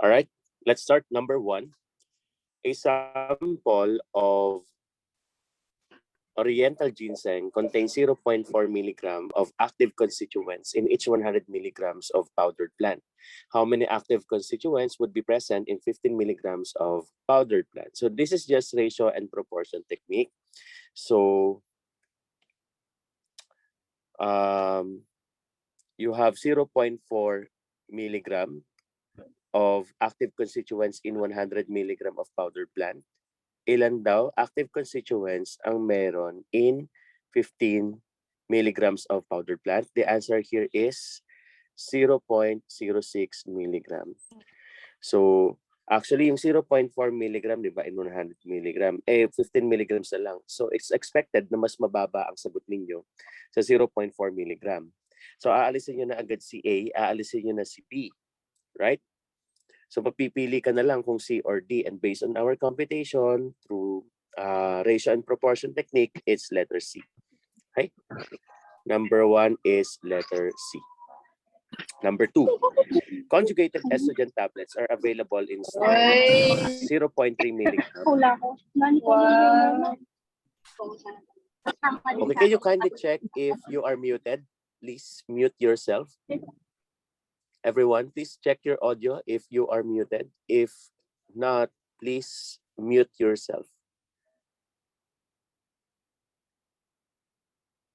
All right, let's start. Number 1. A sample of Oriental ginseng contains 0.4 milligram of active constituents in each 100 milligrams of powdered plant. How many active constituents would be present in 15 milligrams of powdered plant? So this is just ratio and proportion technique. So you have 0.4 milligram of active constituents in 100 milligram of powdered plant. Ilan daw active constituents ang meron in 15 milligrams of powdered plant? The answer here is 0.06 milligram. So, actually, yung 0.4 milligram, di ba, in 100 milligram, 15 milligrams na lang. So, it's expected na mas mababa ang sagot ninyo sa 0.4 milligram. So, aalisin nyo na agad si A, aalisin nyo na si B. Right? So papipili ka na lang kung C or D, and based on our computation through ratio and proportion technique, it's letter C. Okay? Number 1 is letter C. Number 2, conjugated estrogen tablets are available in strength 0.3 milligram. Okay, can you kindly check if you are muted? Please mute yourself. Everyone, please check your audio if you are muted. If not, please mute yourself.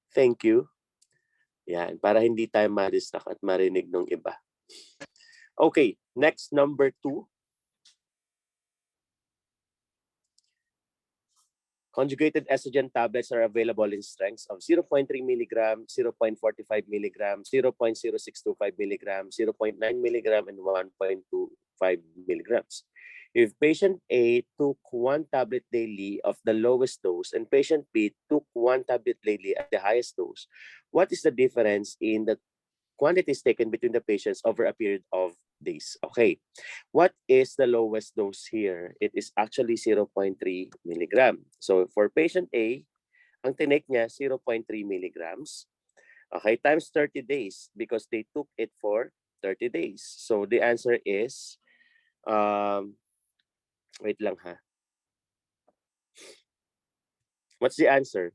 Thank you. Yan, para hindi tayo ma-distract at marinig ng iba. Okay, next, number 2. Conjugated estrogen tablets are available in strengths of 0.3 milligram, 0.45 milligram, 0.0625 milligram, 0.9 milligram, and 1.25 milligrams. If patient A took 1 tablet daily of the lowest dose and patient B took 1 tablet daily at the highest dose, what is the difference in the quantities taken between the patients over a period of days? Okay, what is the lowest dose here? It is actually 0.3 milligram. So for patient A, ang tinake niya 0.3 milligrams. Okay, times 30 days because they took it for 30 days. So the answer is, wait lang ha. What's the answer?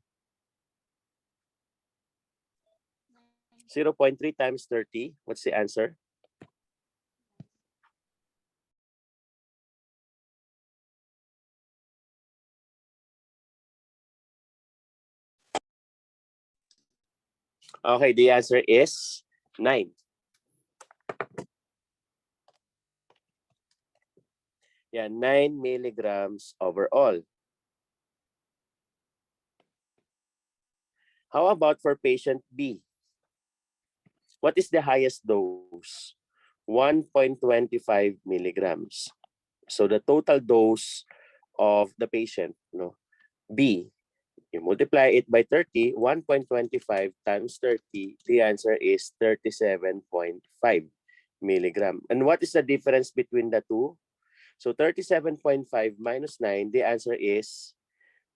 0.3 times 30. What's the answer? Okay, the answer is 9. Yeah, 9 milligrams overall. How about for patient B? What is the highest dose? 1.25 milligrams. So the total dose of the patient, B, you multiply it by 30, 1.25 times 30, the answer is 37.5 milligram. And what is the difference between the two? So 37.5 minus 9, the answer is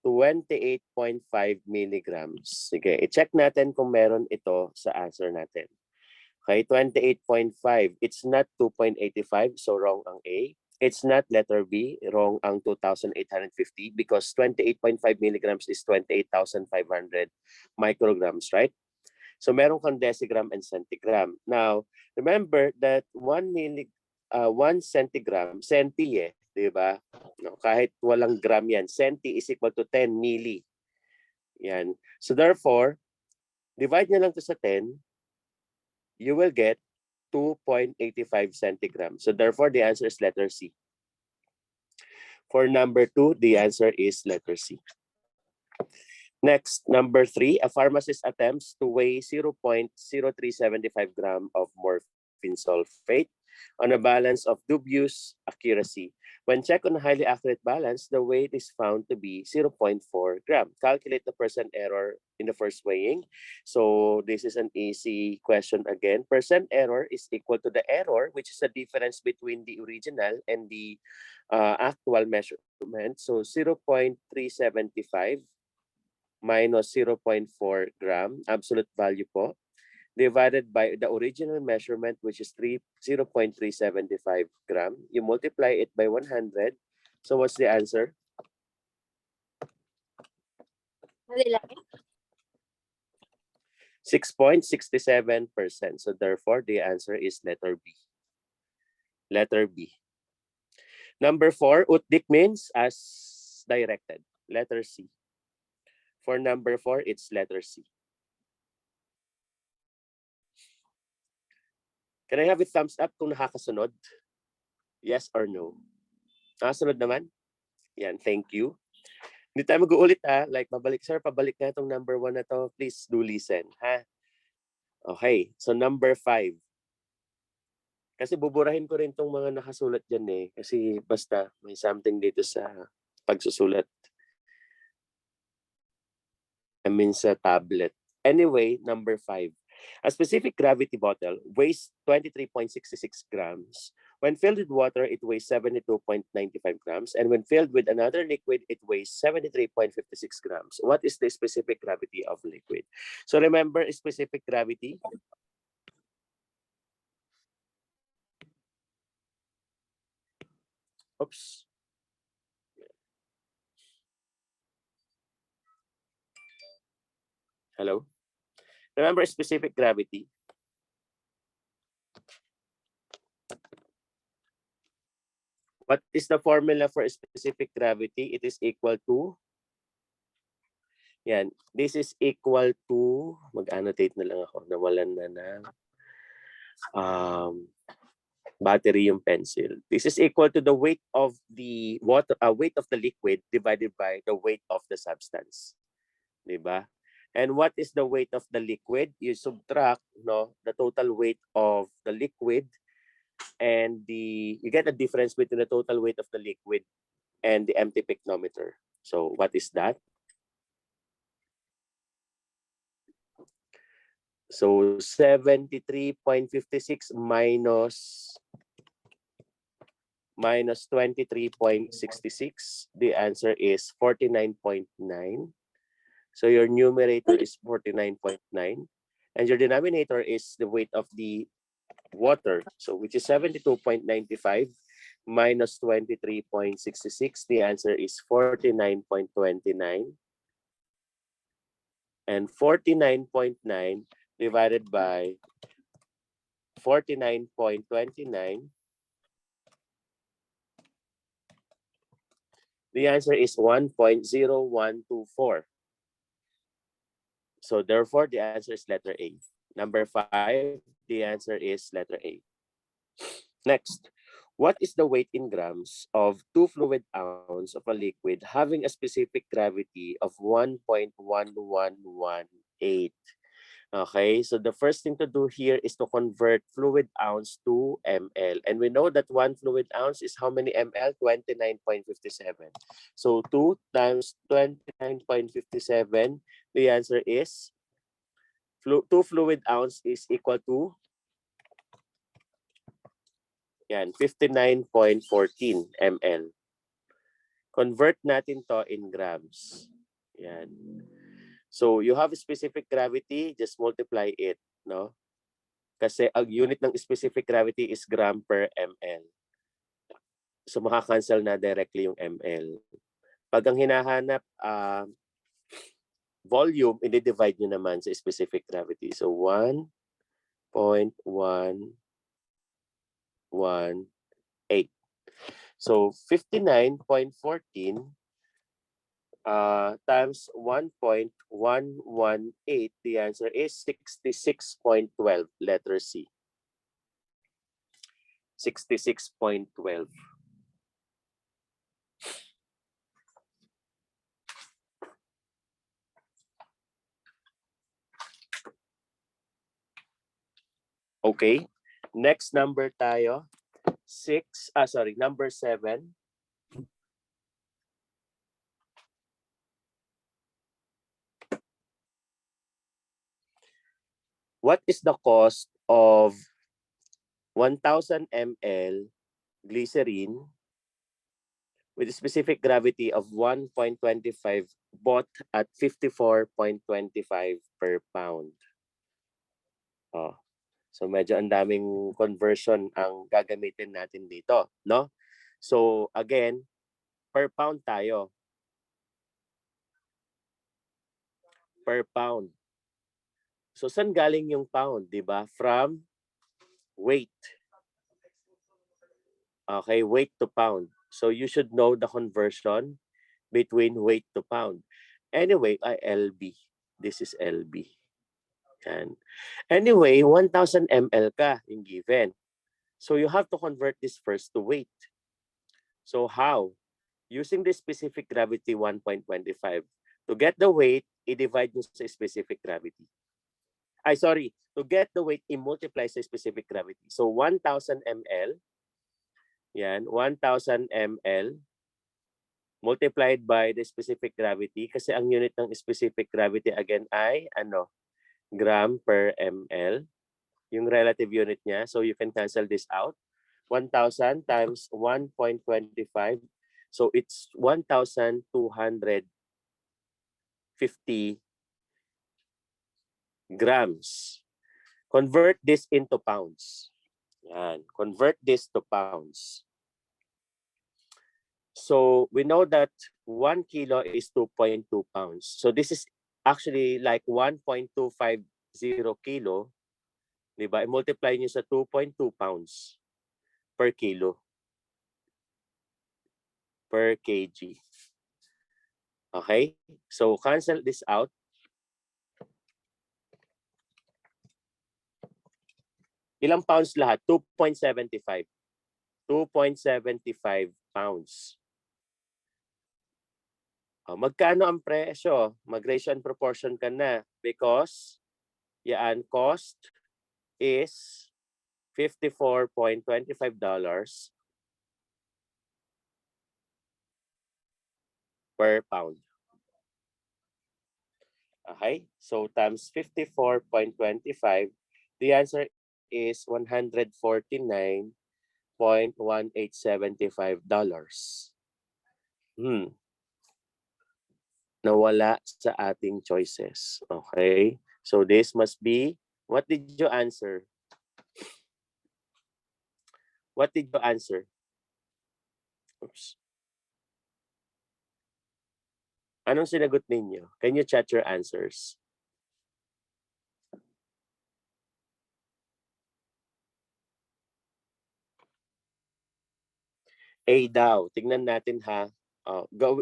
28.5 milligrams. Sige, i-check natin kung meron ito sa answer natin. Okay, 28.5. It's not 2.85, so wrong ang A. It's not letter B, wrong ang 2,850 because 28.5 milligrams is 28,500 micrograms, right? So meron kang decigram and centigram. Now, remember that 1 centigram, centi di ba? No, kahit walang gram yan, centi is equal to 10 milli. Yan. So therefore, divide nyo lang to sa 10, you will get 2.85 centigrams. So therefore, the answer is letter C. For number 2, the answer is letter C. Next, number 3, a pharmacist attempts to weigh 0.0375 gram of morphine sulfate on a balance of dubious accuracy. When checked on a highly accurate balance, the weight is found to be 0.4 gram. Calculate the percent error in the first weighing. So this is an easy question again. Percent error is equal to the error, which is the difference between the original and the actual measurement. So 0.375 minus 0.4 gram, absolute value po, divided by the original measurement, which is 0.375 gram. You multiply it by 100. So what's the answer? 6.67%. So therefore, the answer is letter B. Letter B. Number 4, utdik means as directed. Letter C. For number 4, it's letter C. Can I have a thumbs up kung nakakasunod? Yes or no? Nakasunod naman? Yan, thank you. Hindi tayo mag-uulit Like, pabalik, sir, pabalik na itong number 1 na to. Please do listen, ha? Okay, so number 5. Kasi buburahin ko rin itong mga nakasulat dyan Kasi basta may something dito sa pagsusulat. I mean sa tablet. Anyway, number 5. A specific gravity bottle weighs 23.66 grams. When filled with water, it weighs 72.95 grams. And when filled with another liquid, it weighs 73.56 grams. What is the specific gravity of liquid? So remember specific gravity? Oops. Hello? Remember specific gravity? What is the formula for specific gravity? It is equal to, yan, this is equal to, mag-annotate na lang ako, nawalan na ng battery yung pencil. This is equal to the weight of the water, weight of the liquid divided by the weight of the substance. Diba? And what is the weight of the liquid? You subtract the total weight of the liquid and you get a difference between the total weight of the liquid and the empty pycnometer. So what is that? So 73.56 minus 23.66. The answer is 49.9. So your numerator is 49.9. And your denominator is the weight of the water. So which is 72.95 minus 23.66. The answer is 49.29. And 49.9 divided by 49.29. The answer is 1.0124. So therefore, the answer is letter A. Number 5, the answer is letter A. Next, what is the weight in grams of 2 fluid ounce of a liquid having a specific gravity of 1.1118? Okay, so the first thing to do here is to convert fluid ounce to ml. And we know that 1 fluid ounce is how many ml? 29.57. So 2 times 29.57, the answer is 2 fluid ounce is equal to 59.14 ml. Convert natin to in grams. Yan. So you have a specific gravity, just multiply it, no? Kasi ang unit ng specific gravity is gram per ml. So makakancel na directly yung ml. Pag ang hinahanap volume, i-divide nyo naman sa specific gravity. So 1.118. So 59.14 times 1.118, the answer is 66.12, letter C. 66.12. Okay, next number tayo. Number 7. What is the cost of 1,000 ml glycerin with a specific gravity of 1.25 bought at 54.25 per pound? Oh. So medyo ang daming conversion ang gagamitin natin dito, no? So again, per pound tayo. Per pound. So saan galing yung pound, 'di ba? From weight. Okay, weight to pound. So you should know the conversion between weight to pound. Anyway, LB. This is LB. Yan. Anyway, 1,000 ml ka yung given. So you have to convert this first to weight. So how? Using the specific gravity 1.25. To get the weight, i-divide nyo sa specific gravity. Ay, sorry. To get the weight, i-multiply sa specific gravity. So 1,000 ml, yan, 1,000 ml multiplied by the specific gravity kasi ang unit ng specific gravity again ay ano, gram per ml, yung relative unit niya. So you can cancel this out. 1,000 times 1.25. So it's 1,250 grams. Convert this into pounds. Yan. Convert this to pounds. So we know that 1 kilo is 2.2 pounds. So this is actually like 1.250 kilo. Diba? I-multiply nyo sa 2.2 pounds per kilo. Per kg. Okay? So cancel this out. Ilang pounds lahat? 2.75. 2.75 pounds. Magkano ang presyo? Mag-ratio and proportion ka na because yan, cost is $54.25 per pound. Okay? So times 54.25, the answer is $149.1875. Nawala sa ating choices. Okay? So this must be, what did you answer? What did you answer? Oops. Anong sinagot ninyo? Can you chat your answers? A daw. Tingnan natin ha.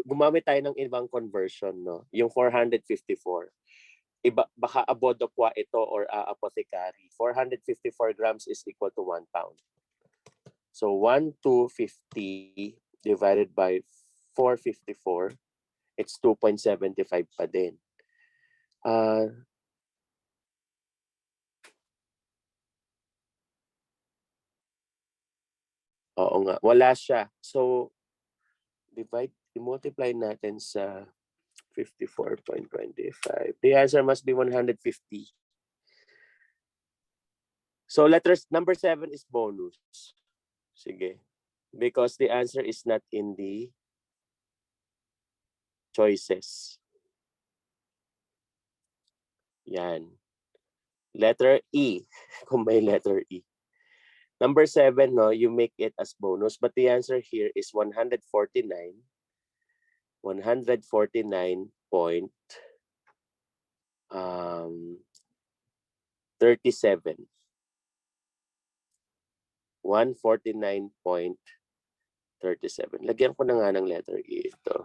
Gumamit tayo ng ibang conversion, no? Yung 454. Baka abodo kwa ito or apothecary. 454 grams is equal to 1 pound. So 1,250 divided by 454, it's 2.75 pa din. Oo nga, wala siya. So i-multiply natin sa 54.25. The answer must be 150. So number 7 is bonus. Sige. Because the answer is not in the choices. Yan. Letter E, kung may letter E. Number 7, no, you make it as bonus, but the answer here is 149. 149.37. 149.37. Lagyan ko na nga ng letter E ito.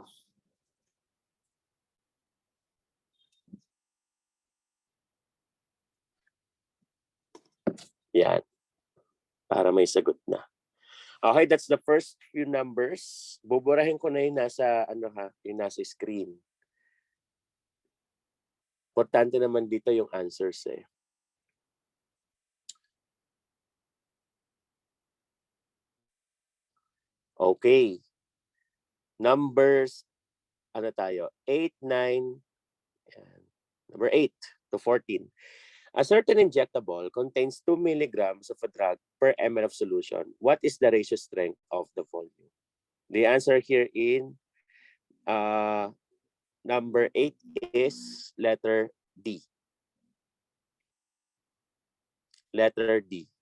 Yan. Para may sagot na. Okay, that's the first few numbers. Buburahin ko na yung nasa, yung nasa screen. Importante naman dito yung answers eh. Okay. Numbers, tayo? 8, 9, number 8 to 14. A certain injectable contains 2 milligrams of a drug per ml of solution. What is the ratio strength of the volume? The answer here in number 8 is letter D. Letter D.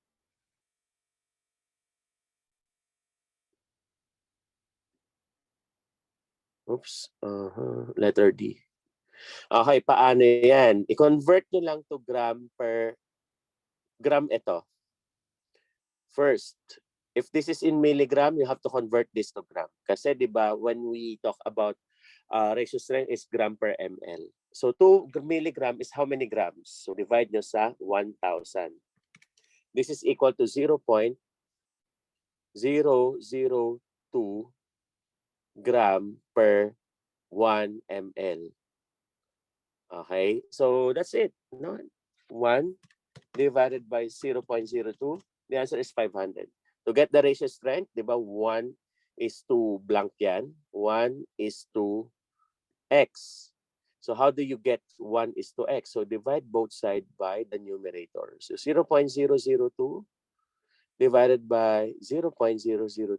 Oops. Letter D. Okay, paano yan? I-convert nyo lang to gram per gram ito. First, if this is in milligram, you have to convert this to gram. Kasi di ba when we talk about ratio strength is gram per ml. So 2 milligram is how many grams? So divide nyo sa 1,000. This is equal to 0.002 gram per 1 ml. Okay, so that's it. No? 1 divided by 0.02, the answer is 500. To get the ratio strength, di ba, 1 is to blank yan. 1 is to x. So how do you get 1 is to x? So divide both sides by the numerator. So 0.002 divided by 0.002.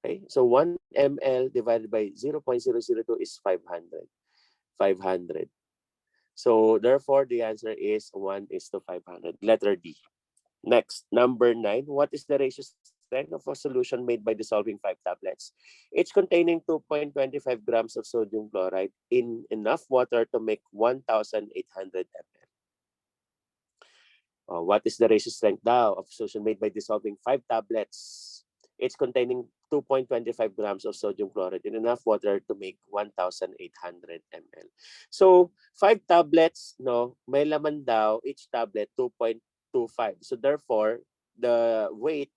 Okay, so 1 ml divided by 0.002 is 500. 500. So therefore, the answer is 1 is to 500. Letter D. Next, number 9. What is the ratio strength of a solution made by dissolving 5 tablets, each containing 2.25 grams of sodium chloride in enough water to make 1,800 ml? What is the ratio strength daw of solution made by dissolving 5 tablets, each containing 2.25 grams of sodium chloride in enough water to make 1,800 ml? So, 5 tablets, no, may laman daw, each tablet 2.25. So, therefore, the weight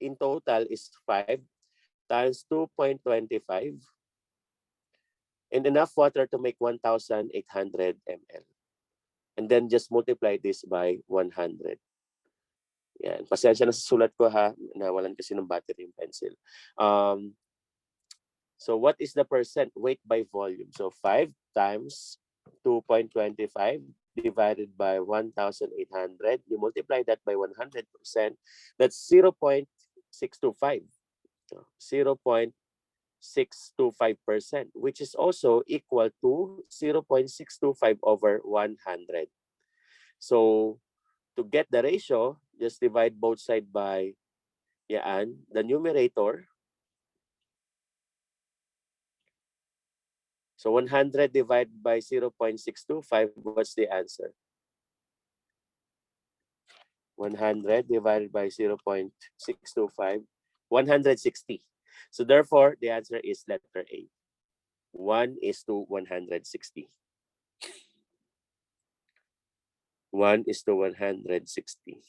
in total is 5 times 2.25 in enough water to make 1,800 ml. And then just multiply this by 100. Yan. Pasensya na sa sulat ko ha. Nawalan kasi ng battery yung pencil. So what is the percent? Weight by volume. So 5 times 2.25 divided by 1,800. You multiply that by 100%. That's 0.625. 0.625%, which is also equal to 0.625 over 100. So to get the ratio, just divide both sides by the numerator. So 100 divided by 0.625, what's the answer? 100 divided by 0.625, 160. So therefore, the answer is letter A. 1 is to 160. 1 is to 160.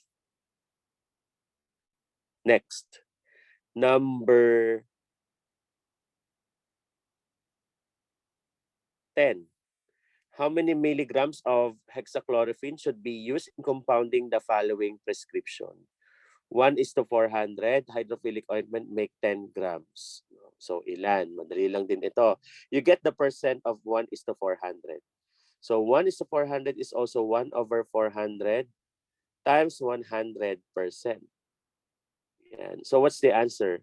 Next, number 10. How many milligrams of hexachlorophene should be used in compounding the following prescription? 1 is to 400, hydrophilic ointment make 10 grams. So ilan? Madali lang din ito. You get the percent of 1 is to 400. So 1 is to 400 is also 1 over 400 times 100%. Yan. So what's the answer?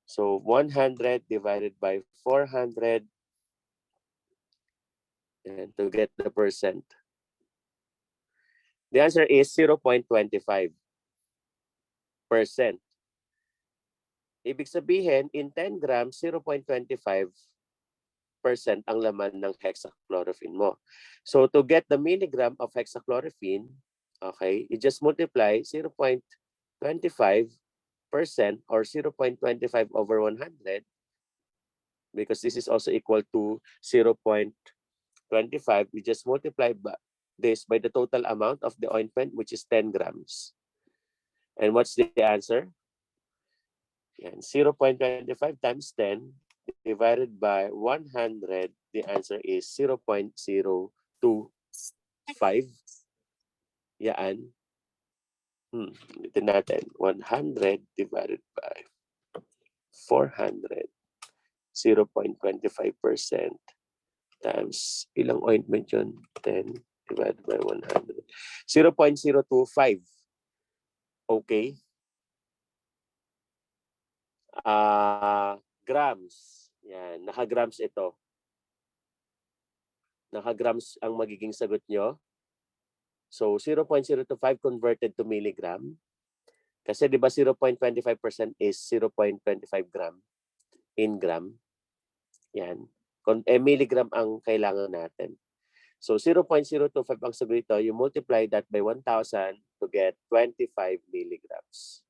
So 100 divided by 400 and to get the percent. The answer is 0.25%. Ibig sabihin, in 10 grams, 0.25% ang laman ng hexachlorophene mo. So to get the milligram of hexachlorophene, okay, you just multiply 0.25% or 0.25 over 100 because this is also equal to 0.25. You just multiply this by the total amount of the ointment, which is 10 grams. And what's the answer? 0.25 times 10 divided by 100, the answer is 0.025. Yan. Ulitin natin. 100 divided by 400. 0.25% times ilang ointment yun? 10 divided by 100. 0.025. Okay. Grams. Yan. Naka-grams ito. Naka-grams ang magiging sagot nyo. So 0.025 converted to milligram. Kasi di ba 0.25% is 0.25 gram in gram. Yan. Milligram ang kailangan natin. So 0.025 ang sagot dito, you multiply that by 1,000 to get 25 milligrams.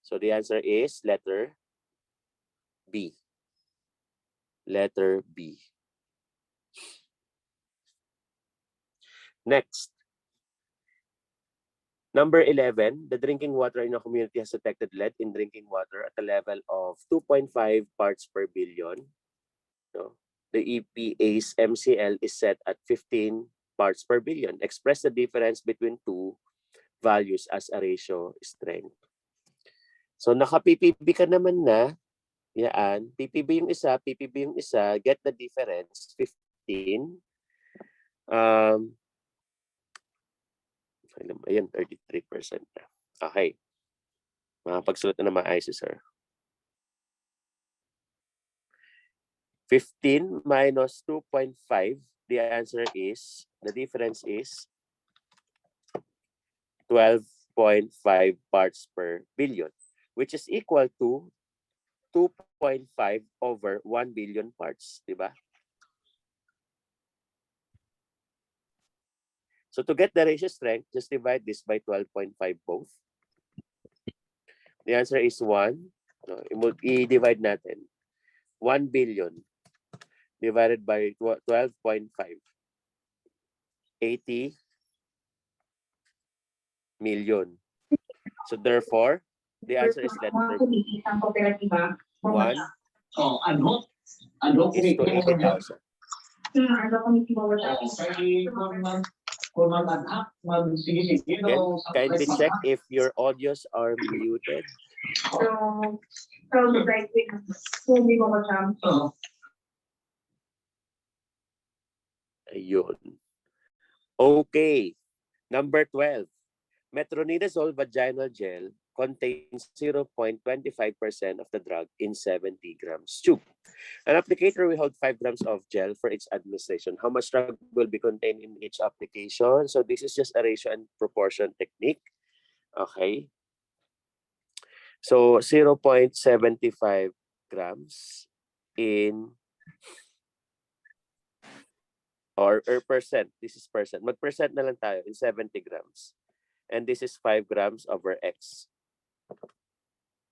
So the answer is letter B. Letter B. Next. Number 11, the drinking water in a community has detected lead in drinking water at a level of 2.5 parts per billion. No? The EPA's MCL is set at 15 parts per billion. Express the difference between two values as a ratio strength. So naka-PPB ka naman na. Yan. PPB yung isa, PPB yung isa. Get the difference, 15. Ayan, 33% na. Okay. Makapagsulat na maayos si sir. 15 minus 2.5, the answer is, the difference is 12.5 parts per billion, which is equal to 2.5 over 1 billion parts, di ba? So to get the ratio strength, just divide this by 12.5 both. The answer is 1. No, i-divide natin. 1 billion divided by 12.5. 80 million. So therefore, the answer is letter B. 1 is to 80,000. Kindly check if your audios are muted. Ayun. Okay. Number 12. Metronidazole vaginal gel contains 0.25% of the drug in 70 grams tube. An applicator will hold 5 grams of gel for each administration. How much drug will be contained in each application? So this is just a ratio and proportion technique. Okay. So 0.75 grams in or percent. This is percent. Mag-percent na lang tayo in 70 grams. And this is 5 grams over X.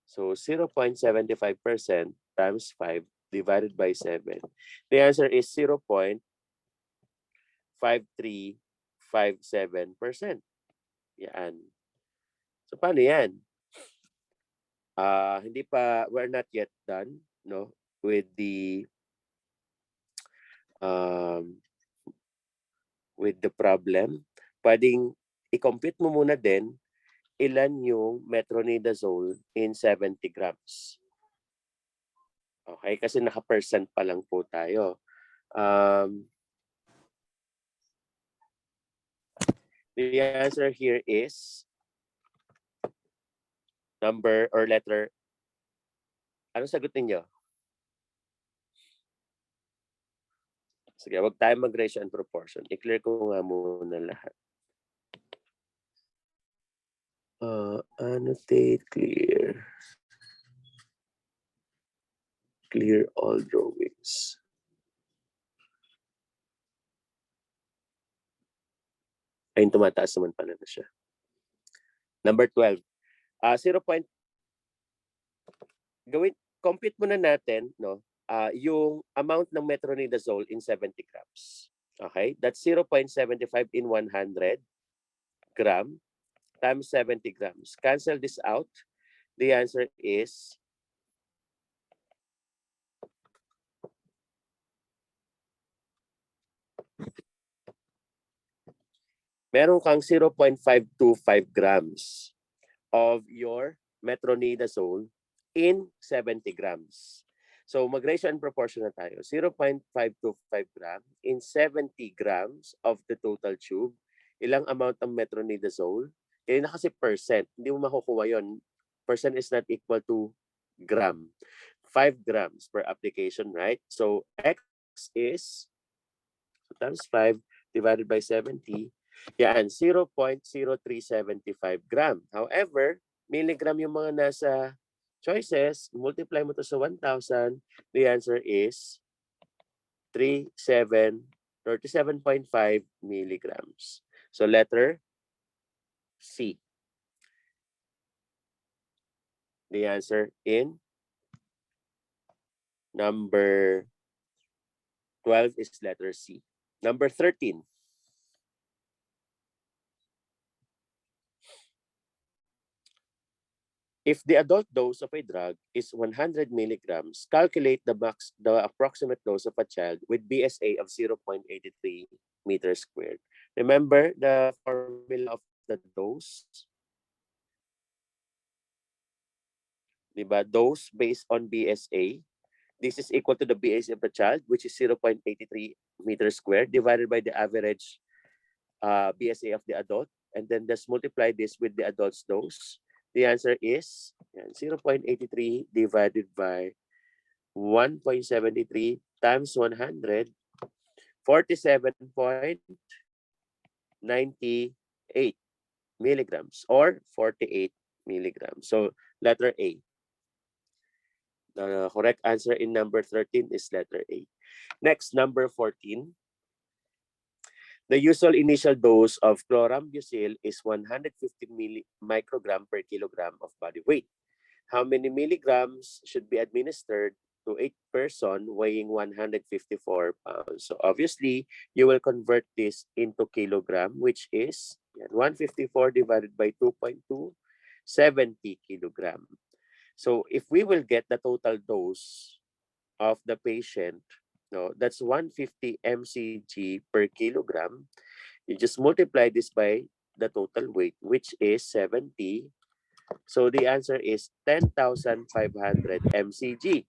So 0.75% times 5 divided by 7. The answer is 0.5357%. Yan. So paano yan? Hindi pa, we're not yet done, no, with the problem. Pwedeng i-compute mo muna din ilan yung metronidazole in 70 grams. Okay, kasi naka-percent pa lang po tayo. The answer here is number or letter. Ano sagot ninyo? Sige, wag tayo mag-ratio and proportion. I-clear ko nga muna lahat. Annotate, clear. Clear all drawings. Ayun, tumataas naman pala na siya. Number 12. 0. Compute muna natin, no? Yung amount ng metronidazole in 70 grams. Okay? That's 0.75 in 100 gram times 70 grams. Cancel this out. The answer is meron kang 0.525 grams of your metronidazole in 70 grams. So mag-ratio and proportion na tayo. 0.525 gram in 70 grams of the total tube. Ilang amount ng metronidazole? Kaya na kasi percent. Hindi mo makukuha yun. Percent is not equal to gram. 5 grams per application, right? So X is times 5 divided by 70. Yan, 0.0375 gram. However, milligram yung mga nasa choices, multiply mo to sa 1,000, the answer is 37.5 milligrams. So letter C. The answer in number 12 is letter C. Number 13. If the adult dose of a drug is 100 milligrams, calculate the approximate dose of a child with BSA of 0.83 meters squared. Remember the formula of the dose? Diba? Dose based on BSA. This is equal to the BSA of the child, which is 0.83 meters squared, divided by the average BSA of the adult. And then just multiply this with the adult's dose. The answer is 0.83 divided by 1.73 times 100, 47.98 milligrams or 48 milligrams. So letter A. The correct answer in number 13 is letter A. Next, number 14. The usual initial dose of chlorambucil is 150 microgram per kilogram of body weight. How many milligrams should be administered to a person weighing 154 pounds? So obviously, you will convert this into kilogram, which is 154 divided by 2.2, 70 kilogram. So if we will get the total dose of the patient, no, that's 150 mcg per kilogram. You just multiply this by the total weight, which is 70. So the answer is 10,500 mcg.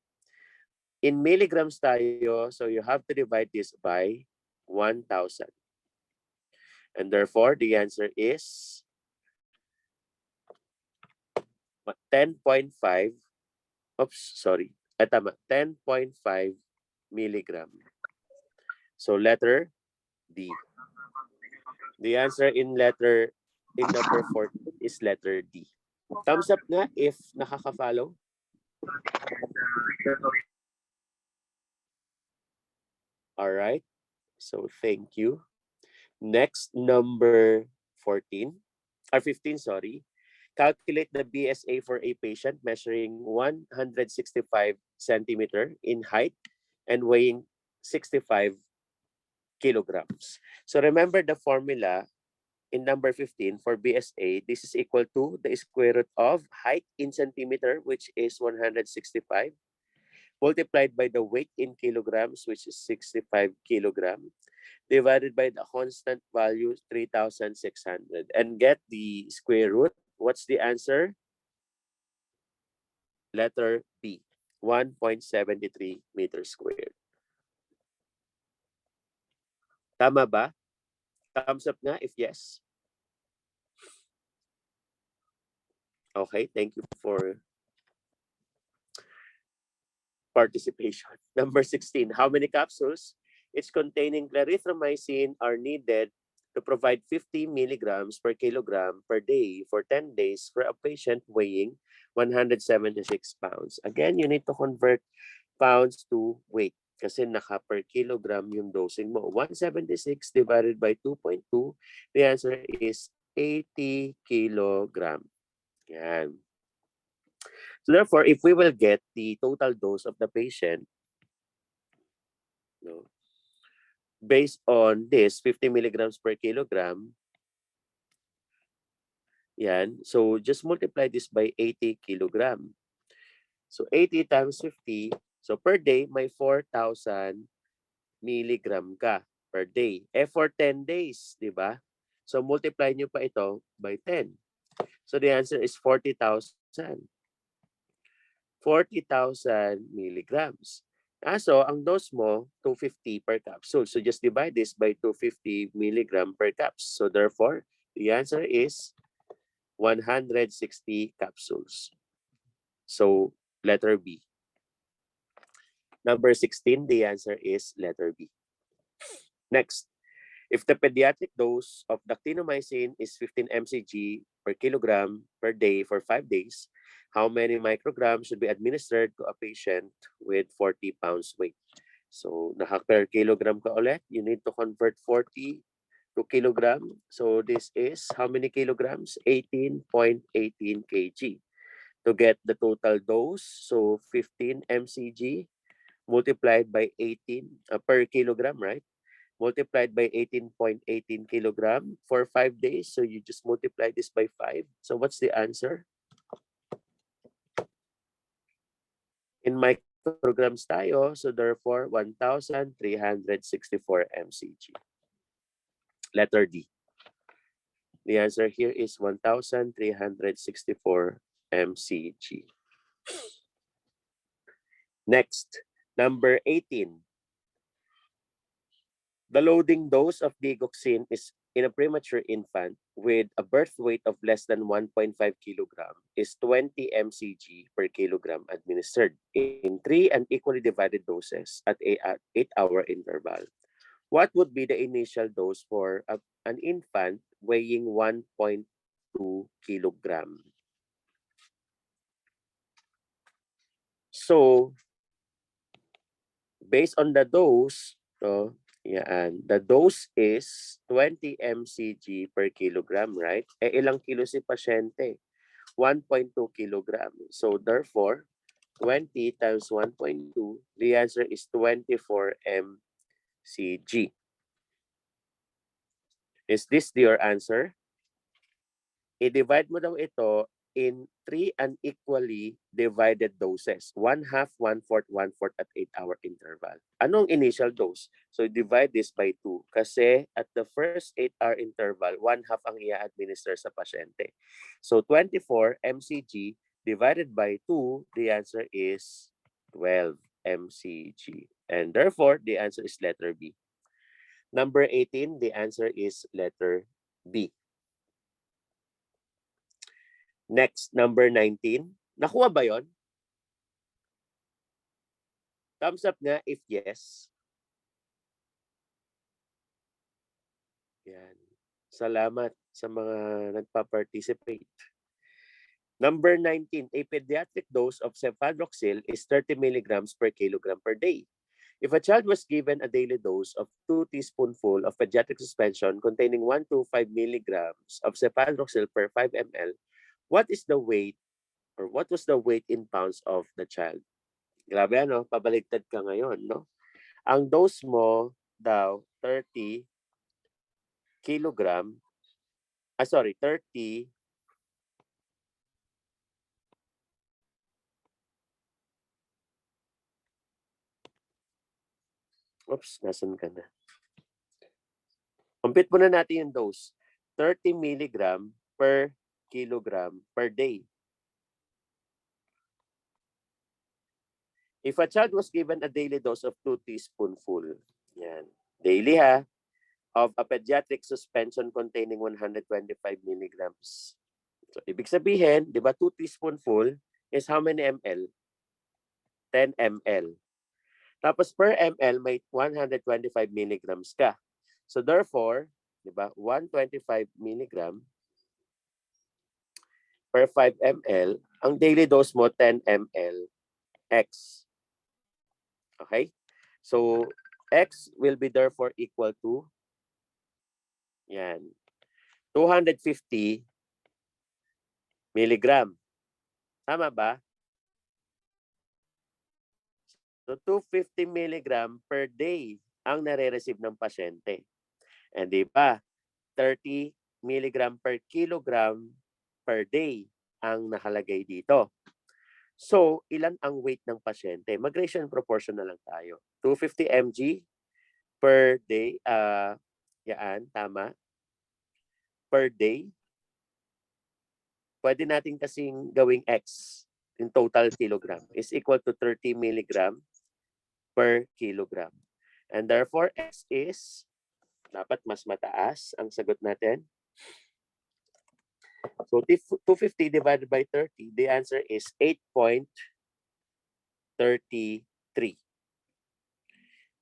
In milligrams tayo, so you have to divide this by 1,000. And therefore, the answer is 10.5. Oops, sorry. Tama, 10.5 milligram. So letter D. The answer in number 14 is letter D. Thumbs up nga if nakaka-follow. All right. So thank you. Next, number 14 or 15, sorry. Calculate the BSA for a patient measuring 165 centimeter in height and weighing 65 kilograms. So remember the formula in number 15 for BSA. This is equal to the square root of height in centimeter, which is 165, multiplied by the weight in kilograms, which is 65 kilogram, divided by the constant value, 3,600. And get the square root. What's the answer? Letter B, 1.73 meters squared. Tama ba? Thumbs up nga if yes. Okay, thank you for participation. Number 16, how many capsules it's containing clarithromycin are needed to provide 50 milligrams per kilogram per day for 10 days for a patient weighing 176 pounds. Again, you need to convert pounds to weight kasi naka per kilogram yung dosing mo. 176 divided by 2.2, the answer is 80 kilogram. Yan. So therefore, if we will get the total dose of the patient, no, based on this 50 milligrams per kilogram, yan, so just multiply this by 80 kilogram. So 80 times 50, so per day, may 4,000 milligram ka per day. For 10 days, di ba? So multiply nyo pa ito by 10. So the answer is 40,000. 40,000 milligrams. So ang dose mo, 250 per capsule. So just divide this by 250 milligram per caps. So therefore, the answer is 160 capsules. So letter B. Number 16, the answer is letter B. Next, If the pediatric dose of dactinomycin is 15 mcg per kilogram per day for 5 days, how many micrograms should be administered to a patient with 40 pounds weight? So, per kilogram ka ulit, you need to convert 40 to kilogram. So, this is how many kilograms? 18.18 kg. To get the total dose, so 15 mcg multiplied by 18 per kilogram, right? Multiplied by 18.18 kilogram for 5 days. So you just multiply this by 5. So what's the answer? In micrograms tayo, so therefore 1,364 mcg. Letter D. The answer here is 1,364 mcg. Next, number 18. The loading dose of digoxin is in a premature infant with a birth weight of less than 1.5 kilogram is 20 mcg per kilogram administered in 3 unequally divided doses at a 8-hour interval. What would be the initial dose for an infant weighing 1.2 kilogram? So, based on the dose, so, the dose is 20 mcg per kilogram, right? Ilang kilo si pasyente? 1.2 kilogram. So, therefore, 20 times 1.2, the answer is 24 mcg. Is this your answer? I-divide mo daw ito in 3 unequally divided doses. 1/2, 1/4, 1/4 at 8-hour interval. Anong initial dose? So divide this by 2 kasi at the first 8-hour interval, 1/2 ang i-administer sa pasyente. So 24 mcg divided by 2, the answer is 12 mcg. And therefore, the answer is letter B. Number 18, the answer is letter B. Next, number 19. Nakuha ba yon? Thumbs up nga if yes. Yan. Salamat sa mga nagpa-participate. Number 19, a pediatric dose of cefadroxil is 30 milligrams per kilogram per day. If a child was given a daily dose of 2 teaspoonful of pediatric suspension containing 1 to 5 milligrams of cefadroxil per 5 ml, what is the weight or what was the weight in pounds of the child? Grabe ano, pabaligtad ka ngayon, no? Ang dose mo daw 30 kilogram, 30 nasan ka na? Compute muna natin yung dose. 30 milligram per kilogram per day. If a child was given a daily dose of 2 teaspoonful, yan, daily ha, of a pediatric suspension containing 125 milligrams. So, ibig sabihin, di ba, 2 teaspoonful is how many ml? 10 ml. Tapos per ml, may 125 milligrams ka. So therefore, di ba, 125 milligram per 5 ml, ang daily dose mo 10 ml X. Okay? So, X will be therefore equal to, yan, 250 milligram. Tama ba? So, 250 milligram per day ang nare-receive ng pasyente. And di ba, 30 milligram per kilogram per day ang nakalagay dito. So, ilan ang weight ng pasyente? Mag-ratio proportion na lang tayo. 250 mg per day. Yan, tama. Per day. Pwede natin kasing gawing X in total kilogram is equal to 30 milligram per kilogram. And therefore, X is dapat mas mataas ang sagot natin. So, 250 divided by 30, the answer is 8.33.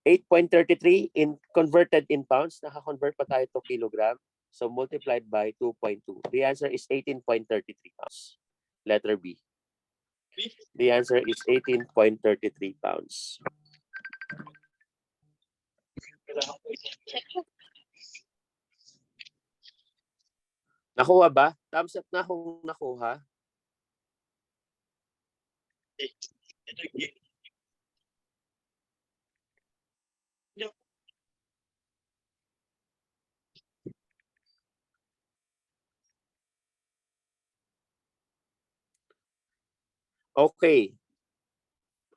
8.33 in converted in pounds. Naka-convert pa tayo to kilogram. So multiplied by 2.2. The answer is 18.33 pounds. Letter B. The answer is 18.33 pounds. Nakuha ba? Thumbs up na kung nakuha. Okay.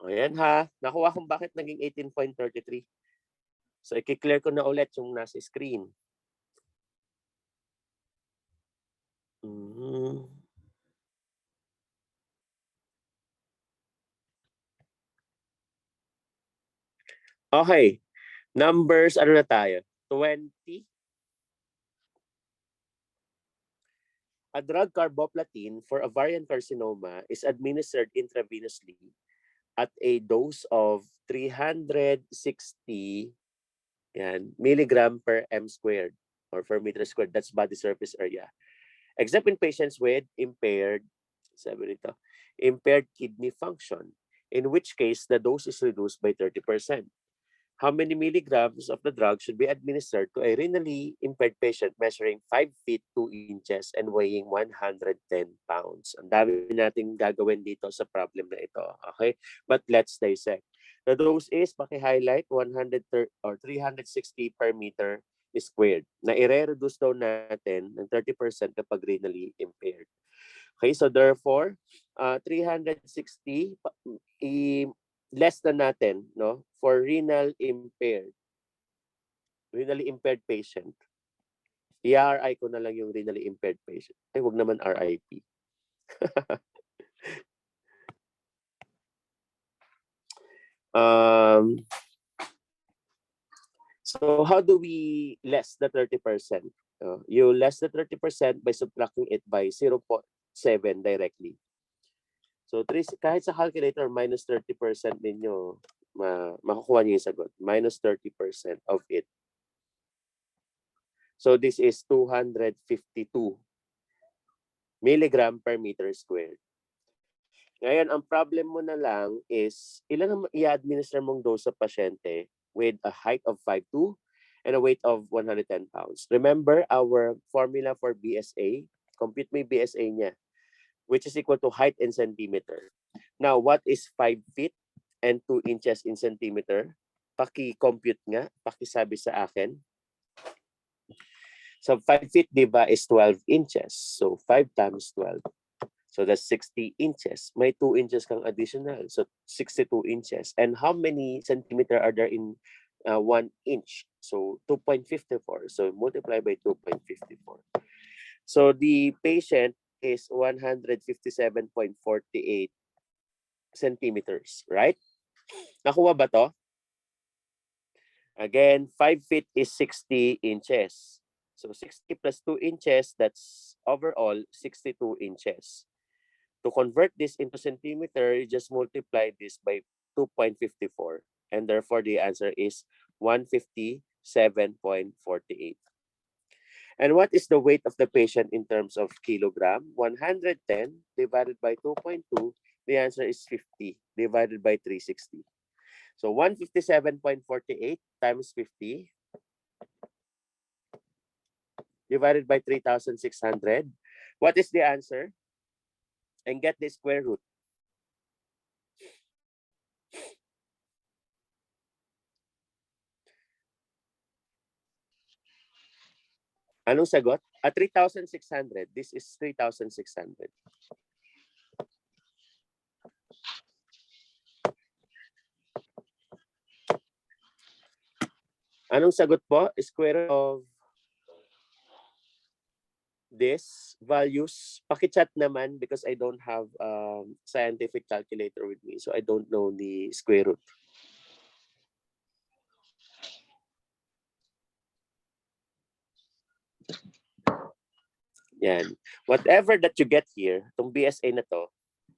Ayan ha. Nakuha kung bakit naging 18.33. So, i-clear ko na ulit yung nasa screen. Okay. Numbers, ano na tayo? 20. A drug carboplatin for ovarian carcinoma is administered intravenously at a dose of 360 milligram per m squared or per meter squared. That's body surface area. Except in patients with impaired kidney function, in which case the dose is reduced by 30%. How many milligrams of the drug should be administered to a renally impaired patient measuring 5 feet 2 inches and weighing 110 pounds? Ang dami nating gagawin dito sa problem na ito. Okay? But let's dissect. The dose is, paki-highlight, 130 or 360 per meter squared. Na i-reduce daw natin ng 30% kapag renally impaired. Okay, so therefore, 360 less than natin, no, for renally impaired patient. I-RI ko na lang yung renally impaired patient. Ay, wag naman RIP. So how do we less the 30%? You less the 30% by subtracting it by 0.7 directly. So kahit sa calculator, minus 30% ninyo, makukuha niyo yung sagot. Minus 30% of it. So this is 252 milligram per meter squared. Ngayon, ang problem mo na lang is, ilan ang i-administer mong dose sa pasyente with a height of 5'2" and a weight of 110 pounds. Remember our formula for BSA? Compute mo yung BSA niya, which is equal to height in centimeter. Now, what is 5 feet and 2 inches in centimeter? Paki-compute nga, pakisabi sa akin. So 5 feet, di ba, is 12 inches. So 5 times 12. So that's 60 inches. May 2 inches kang additional. So 62 inches. And how many centimeter are there in 1 inch? So 2.54. So multiply by 2.54. So the patient is 157.48 centimeters, right? Nakuha ba to? Again, 5 feet is 60 inches. So 60 plus 2 inches, that's overall 62 inches. To convert this into centimeter, you just multiply this by 2.54. And therefore, the answer is 157.48. And what is the weight of the patient in terms of kilogram? 110 divided by 2.2, the answer is 50 divided by 360. So 157.48 times 50 divided by 3,600. What is the answer? And get the square root. Anong sagot? 3,600. This is 3,600. Anong sagot po? Square of this values. Paki-chat naman because I don't have scientific calculator with me. So I don't know the square root. Yan. Whatever that you get here, itong BSA na to,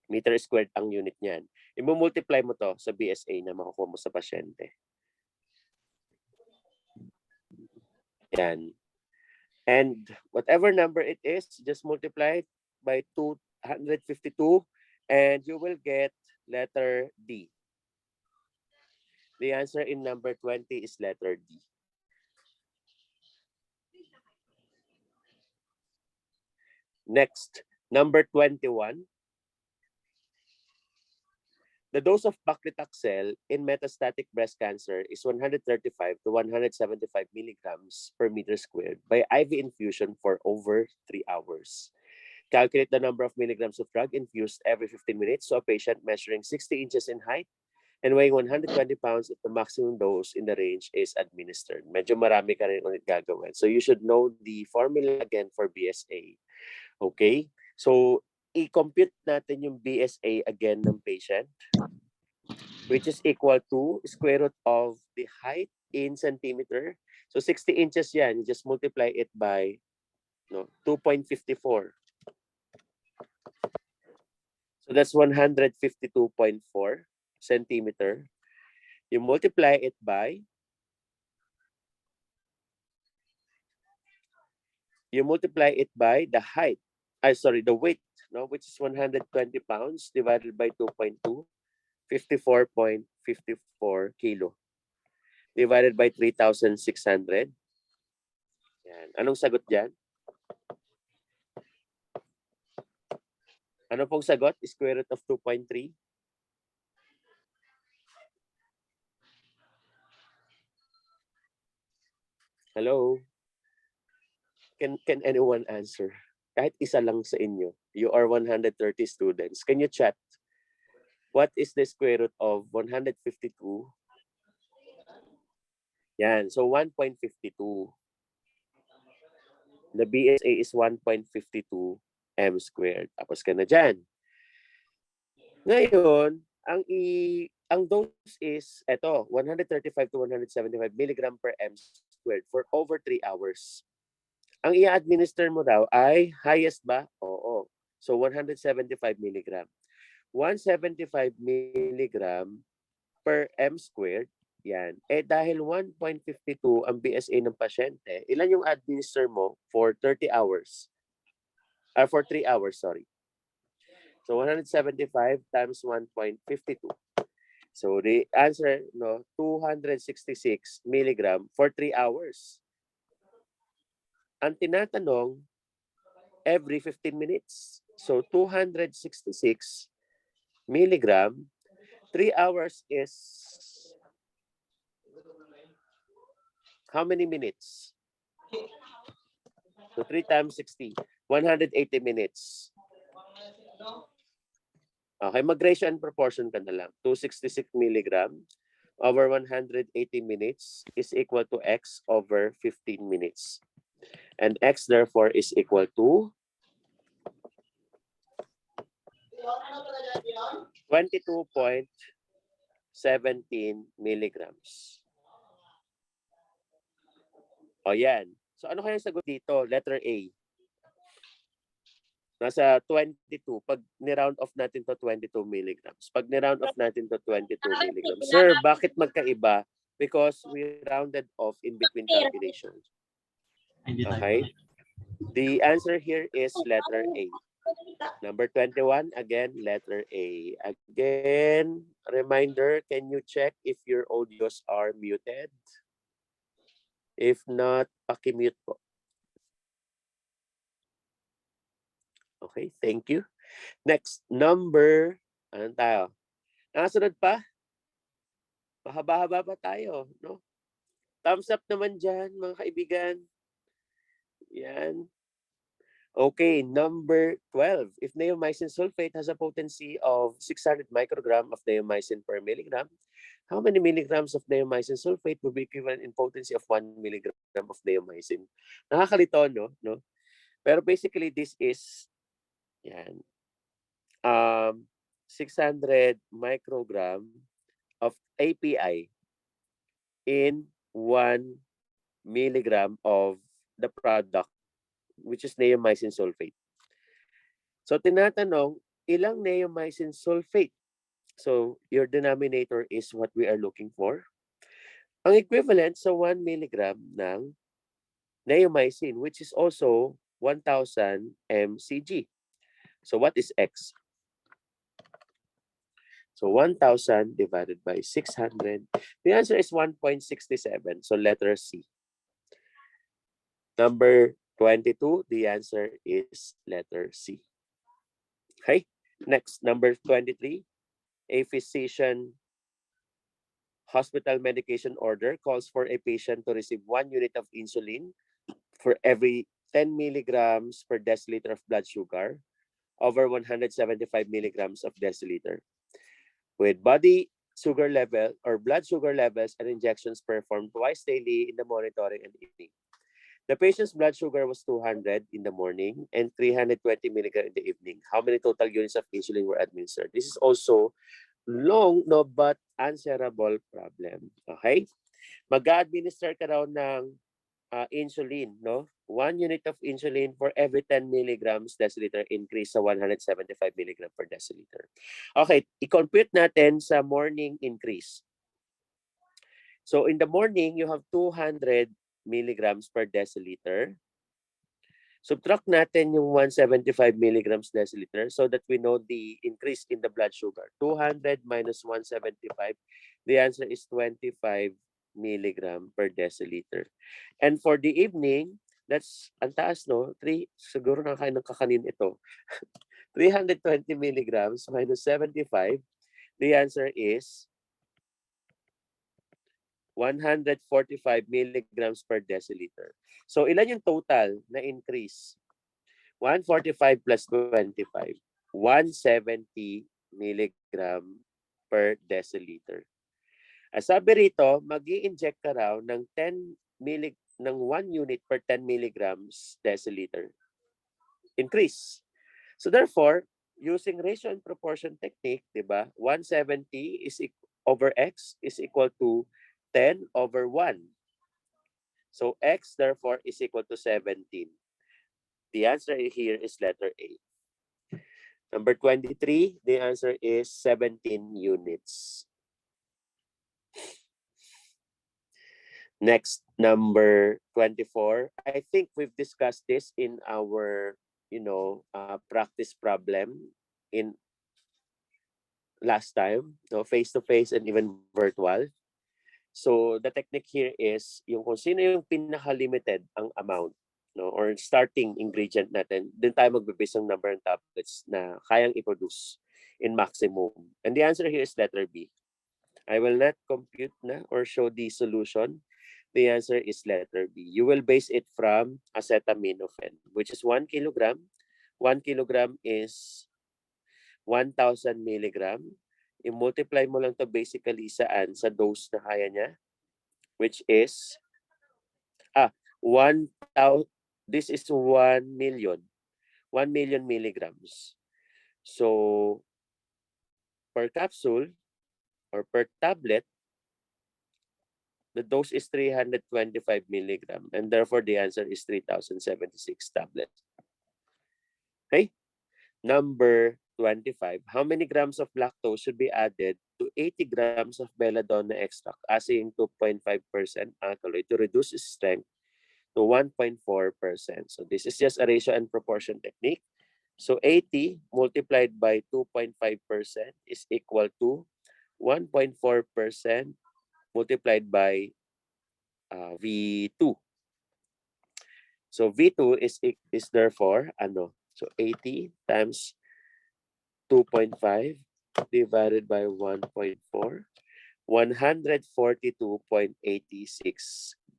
meter squared ang unit niyan. I-multiply mo to sa BSA na makukuha mo sa pasyente. Yan. And whatever number it is, just multiply it by 252 and you will get letter D. The answer in number 20 is letter D. Next, number 21. The dose of paclitaxel in metastatic breast cancer is 135 to 175 milligrams per meter squared by IV infusion for over 3 hours. Calculate the number of milligrams of drug infused every 15 minutes to a patient measuring 60 inches in height and weighing 120 pounds if the maximum dose in the range is administered. Medyo marami ka rin ulit gagawin. So you should know the formula again for BSA. Okay? So i-compute natin yung BSA again ng patient, which is equal to square root of the height in centimeter. So 60 inches yan. You just multiply it by 2.54. So that's 152.4 centimeter. You multiply it by the height. The weight, which is 120 pounds divided by 2.2, 54.54 kilo. Divided by 3,600. Yan. Anong sagot dyan? Ano pong sagot? Square root of 2.3. Hello? Can anyone answer? Kahit isa lang sa inyo. You are 130 students. Can you chat? What is the square root of 152? Yan. So 1.52. The BSA is 1.52 m squared. Tapos ka na dyan. Ngayon, ang dose is, 135 to 175 milligram per m squared for over 3 hours. Ang i-administer mo daw ay highest ba? Oo. So 175 milligram. 175 milligram per m squared. Yan. Dahil 1.52 ang BSA ng pasyente, ilan yung administer mo for 30 hours? For 3 hours, sorry. So 175 times 1.52. So the answer, 266 milligram for 3 hours. Ang tinatanong, every 15 minutes. So 266 milligram, 3 hours is how many minutes? So 3 times 60, 180 minutes. Okay, mag-ratio and proportion ka na lang. 266 milligram over 180 minutes is equal to x over 15 minutes. And x therefore is equal to 22.17 milligrams. O yan. So ano kaya sagot dito? Letter A. Nasa 22. Pag ni-round off natin to 22 milligrams. Pag ni-round off natin to 22 milligrams. Sir, bakit magkaiba? Because we rounded off in between calculations. Okay? The answer here is letter A. Number 21, again, letter A. Again, reminder, can you check if your audios are muted? If not, paki-mute po. Okay, thank you. Next, number, ano tayo? Nakasunod pa? Mahaba-haba pa tayo, no? Thumbs up naman dyan, mga kaibigan. Yan. Okay, number 12. If neomycin sulfate has a potency of 600 microgram of neomycin per milligram, how many milligrams of neomycin sulfate will be equivalent in potency of 1 milligram of neomycin? Nakakalito, no? Pero basically, this is 600 microgram of API in 1 milligram of the product, which is neomycin sulfate. So tinatanong, ilang neomycin sulfate? So your denominator is what we are looking for. Ang equivalent sa 1 milligram ng neomycin, which is also 1,000 mcg. So what is X? So 1,000 divided by 600. The answer is 1.67. So letter C. Number 22, the answer is letter C. Okay. Next, number 23, a physician hospital medication order calls for a patient to receive 1 unit of insulin for every 10 milligrams per deciliter of blood sugar over 175 milligrams of deciliter. With body sugar level or blood sugar levels and injections performed twice daily in the monitoring and evening. The patient's blood sugar was 200 in the morning and 320 milligram in the evening. How many total units of insulin were administered? This is also long, no, but answerable problem. Okay? Mag-administer ka daw ng insulin, no? 1 unit of insulin for every 10 milligrams deciliter increase sa 175 milligram per deciliter. Okay, i-compute natin sa morning increase. So in the morning, you have 200 milligrams per deciliter. Subtract natin yung 175 milligrams deciliter so that we know the increase in the blood sugar. 200 minus 175, the answer is 25 milligram per deciliter. And for the evening, that's ang taas, no? Siguro nakakain ng kakanin ito. 320 milligrams minus 75, the answer is 145 milligrams per deciliter. So ilan yung total na increase? 145 plus 25, 170 milligram per deciliter. Sabi rito, mag-i-inject ka raw ng 1 unit per 10 milligrams deciliter. Increase. So therefore, using ratio and proportion technique, di ba? 170 is over X is equal to 10 over 1. So X therefore is equal to 17. The answer here is letter A. Number 23, the answer is 17 units. Next, number 24. I think we've discussed this in our, practice problem in last time, face-to-face and even virtual. So the technique here is yung kung sino yung pinaka-limited ang amount, no, or starting ingredient natin, din tayo magbe-base ng number ng tablets na kayang i-produce in maximum. And the answer here is letter B. I will not compute na or show the solution. The answer is letter B. You will base it from acetaminophen, which is 1 kilogram. 1 kilogram is 1,000 milligram. I-multiply mo lang to basically saan? Sa dose na kaya niya, which is 1,000. This is 1 million. 1 million milligrams. So, per capsule or per tablet, the dose is 325 milligram. And therefore, the answer is 3,076 tablets. Okay? Number 25. How many grams of lactose should be added to 80 grams of belladonna extract, adding 2.5% alkaloid to reduce its strength to 1.4%? So this is just a ratio and proportion technique. So 80 multiplied by 2.5% is equal to 1.4% multiplied by V2. So V2 is therefore ano? So 80 times 2.5 divided by 1.4, 142.86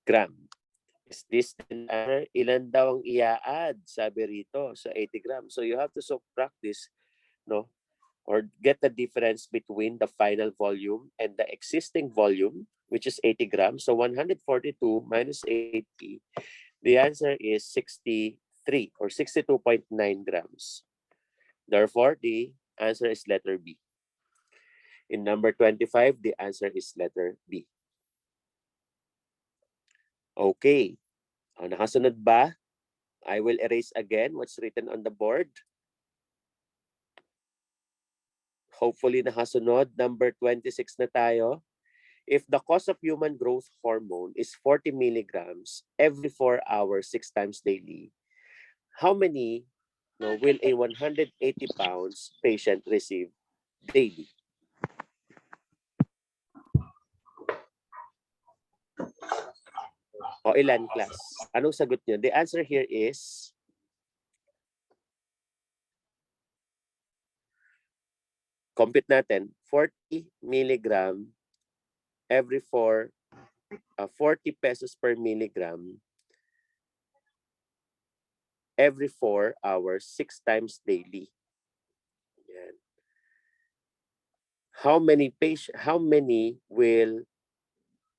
gram. Is this the answer? Ilan daw ang i-add, sabi rito, sa 80 grams. So you have to subtract this, no? Or get the difference between the final volume and the existing volume, which is 80 grams. So 142 minus 80, the answer is 63 or 62.9 grams. Therefore, the answer is letter B. In number 25, the answer is letter B. Okay. Nakasunod ba? I will erase again what's written on the board. Hopefully nakasunod. Number 26 na tayo. If the cost of human growth hormone is 40 milligrams every 4 hours, 6 times daily, how many will a 180 pounds patient receive daily? O ilan, class? Anong sagot nyo? The answer here is compute natin, 40 milligram every 40 pesos per milligram every 4 hours, 6 times daily. Yan. How many will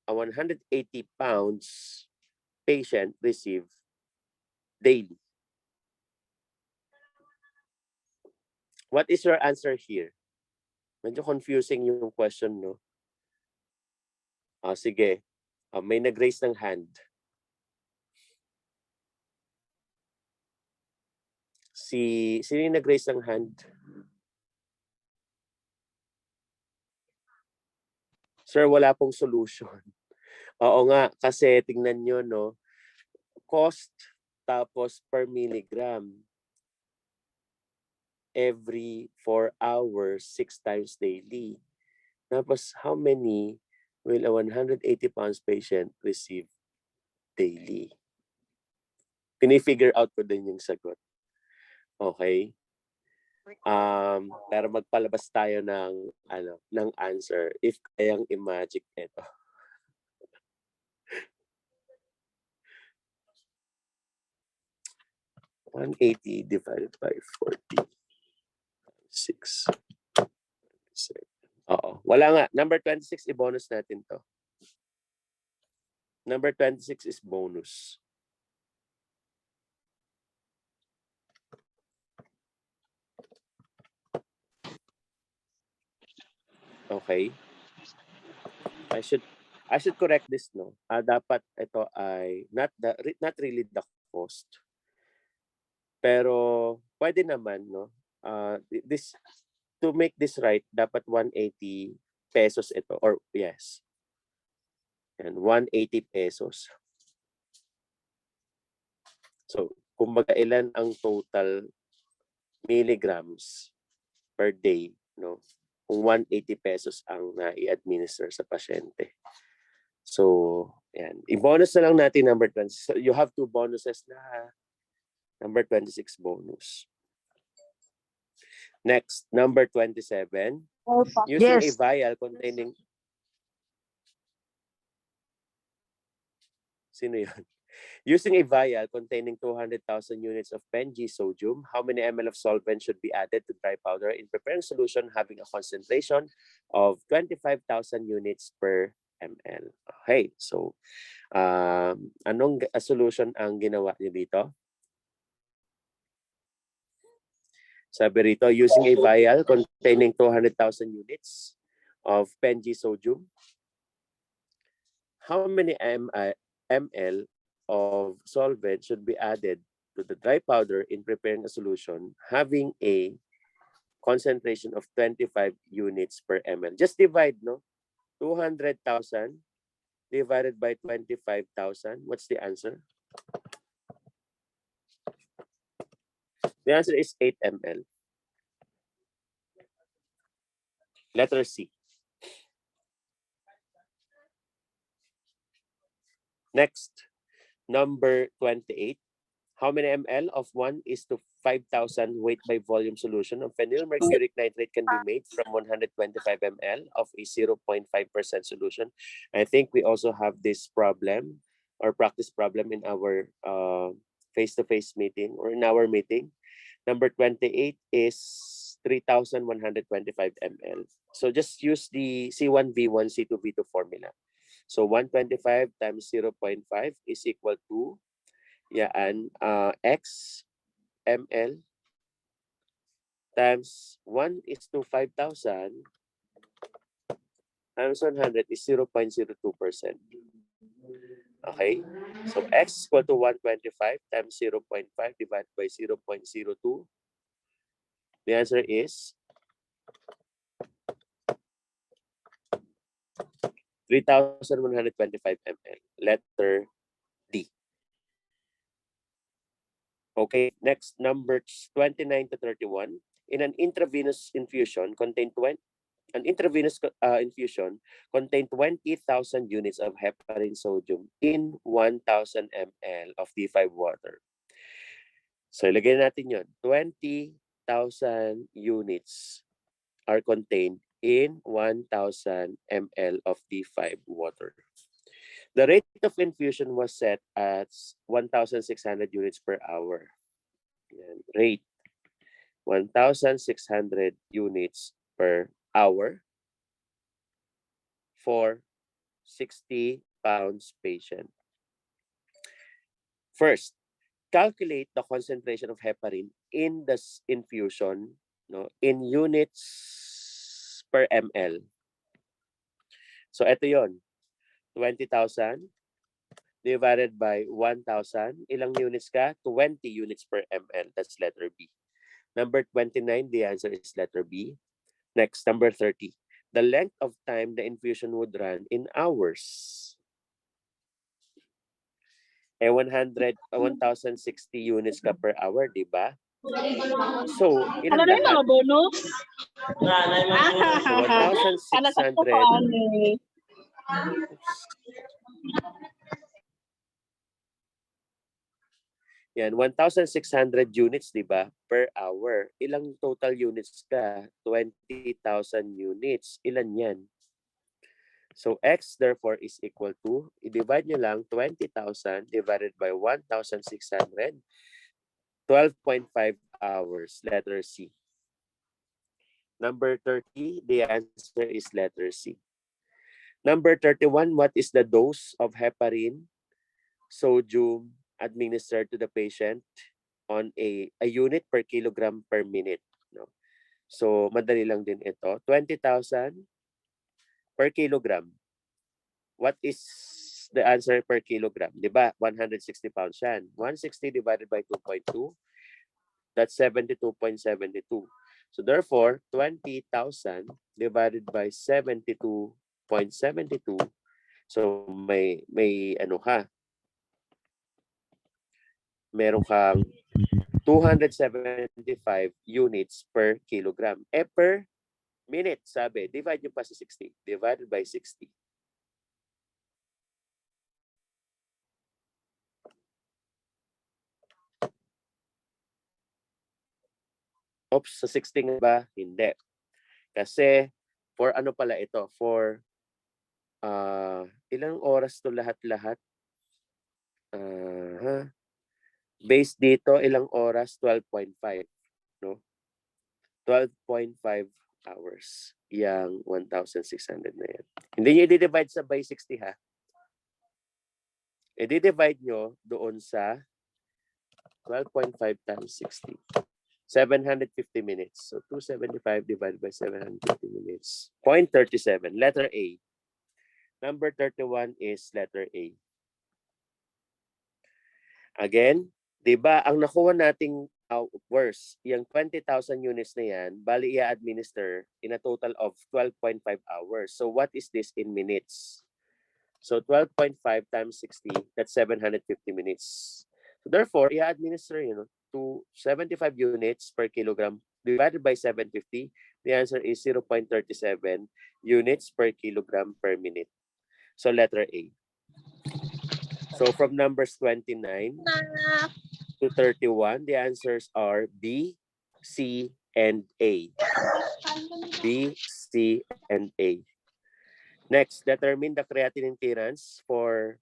a 180 pounds patient receive daily? What is your answer here? Medyo confusing yung question, no? Sige. May nag-raise ng hand. Sino yung nag-raise ng hand? Sir, wala pong solution. Oo nga, kasi tingnan nyo, no? Cost tapos per milligram every 4 hours, 6 times daily. Tapos, how many will a 180 pounds patient receive daily? Pinifigure out ko din yung sagot. Okay? Pero magpalabas tayo ng answer if kayang i-magic ito. $180 divided by 40. 6. Oo. Wala nga. Number 26, i-bonus natin to. Number 26 is bonus. Okay. I should correct this, no. Dapat ito ay not really the cost. Pero pwede naman, no. This to make this right, dapat 180 pesos ito or yes. And 180 pesos. So, kumbaga ilan ang total milligrams per day, no? Kung 180 pesos ang na-i-administer sa pasyente. So, yan. I-bonus na lang natin number 26. So, you have 2 bonuses na. Number 26 bonus. Next, number 27. Using a vial containing... Sino yun? Using a vial containing 200,000 units of PenG sodium, how many ml of solvent should be added to dry powder in preparing solution having a concentration of 25,000 units per ml? Okay, so anong solution ang ginawa niyo dito? Sabi rito, using a vial containing 200,000 units of PenG sodium, how many ml of solvent should be added to the dry powder in preparing a solution having a concentration of 25 units per ml? Just divide, no? 200,000 divided by 25,000. What's the answer? The answer is 8 ml. Letter C. Next, number 28. How many ml of 1:5,000 weight by volume solution of phenyl mercuric nitrate can be made from 125 ml of a 0.5% solution? I think we also have this problem or practice problem in our face-to-face meeting or in our meeting. Number 28 is 3,125 ml. So just use the C1V1, C2V2 formula. So 125 times 0.5 is equal to X ml times 1:5,000 times 100 is 0.02%. Okay? So X equal to 125 times 0.5 divided by 0.02. The answer is 3,125 ml. Letter D. Okay, next, numbers 29 to 31. In an intravenous infusion contain 20, an intravenous infusion contain 20,000 units of heparin sodium in 1,000 ml of D5 water. So, ilagay natin yun. 20,000 units are contained in 1,000 ml of D5 water. The rate of infusion was set at 1,600 units per hour. Yan. Rate, 1,600 units per hour for 60 pounds patient. First, calculate the concentration of heparin in the infusion, no, in units per ml. So ito yon, 20,000 divided by 1,000. Ilang units ka? 20 units per ml. That's letter B. Number 29, the answer is letter B. Next, number 30. The length of time the infusion would run in hours. 1,060 units ka per hour, di ba? So, ilan Ano na yung lahat? mga bonus? So, 1,600. Yan, 1,600 units, di ba? Per hour. Ilang total units ka? 20,000 units. Ilan yan? So, X therefore is equal to, i-divide nyo lang 20,000 divided by 1,600, 12.5 hours, letter C. Number 30, the answer is letter C. Number 31, what is the dose of heparin sodium administered to the patient on a unit per kilogram per minute? No? So, madali lang din ito. 20,000 per kilogram. What is the answer per kilogram? Diba? 160 pounds yan. 160 divided by 2.2, that's 72.72. So therefore, 20,000 divided by 72.72. So may ano ka? Meron kang 275 units per kilogram. Per minute, sabi. Divide nyo pa sa 60. Divided by 60. Oops, sa 60 nga ba? Hindi. Kasi, for ano pala ito? For ilang oras to lahat-lahat? Based dito, ilang oras? 12.5. No? 12.5 hours. Yang 1,600 na yan. Hindi nyo i-divide sa by 60 ha. I-divide nyo doon sa 12.5 times 60. 750 minutes. So 275 divided by 750 minutes. 0.37. Letter A. Number 31 is letter A. Again, di ba, ang nakuha nating hours, yung 20,000 units na yan, bali i-administer in a total of 12.5 hours. So what is this in minutes? So 12.5 times 60, that's 750 minutes. So therefore, i-administer, to 75 units per kilogram divided by 750, the answer is 0.37 units per kilogram per minute. So letter A. So from numbers 29 to 31, the answers are B, C, and A. B, C, and A. Next, determine the creatinine clearance for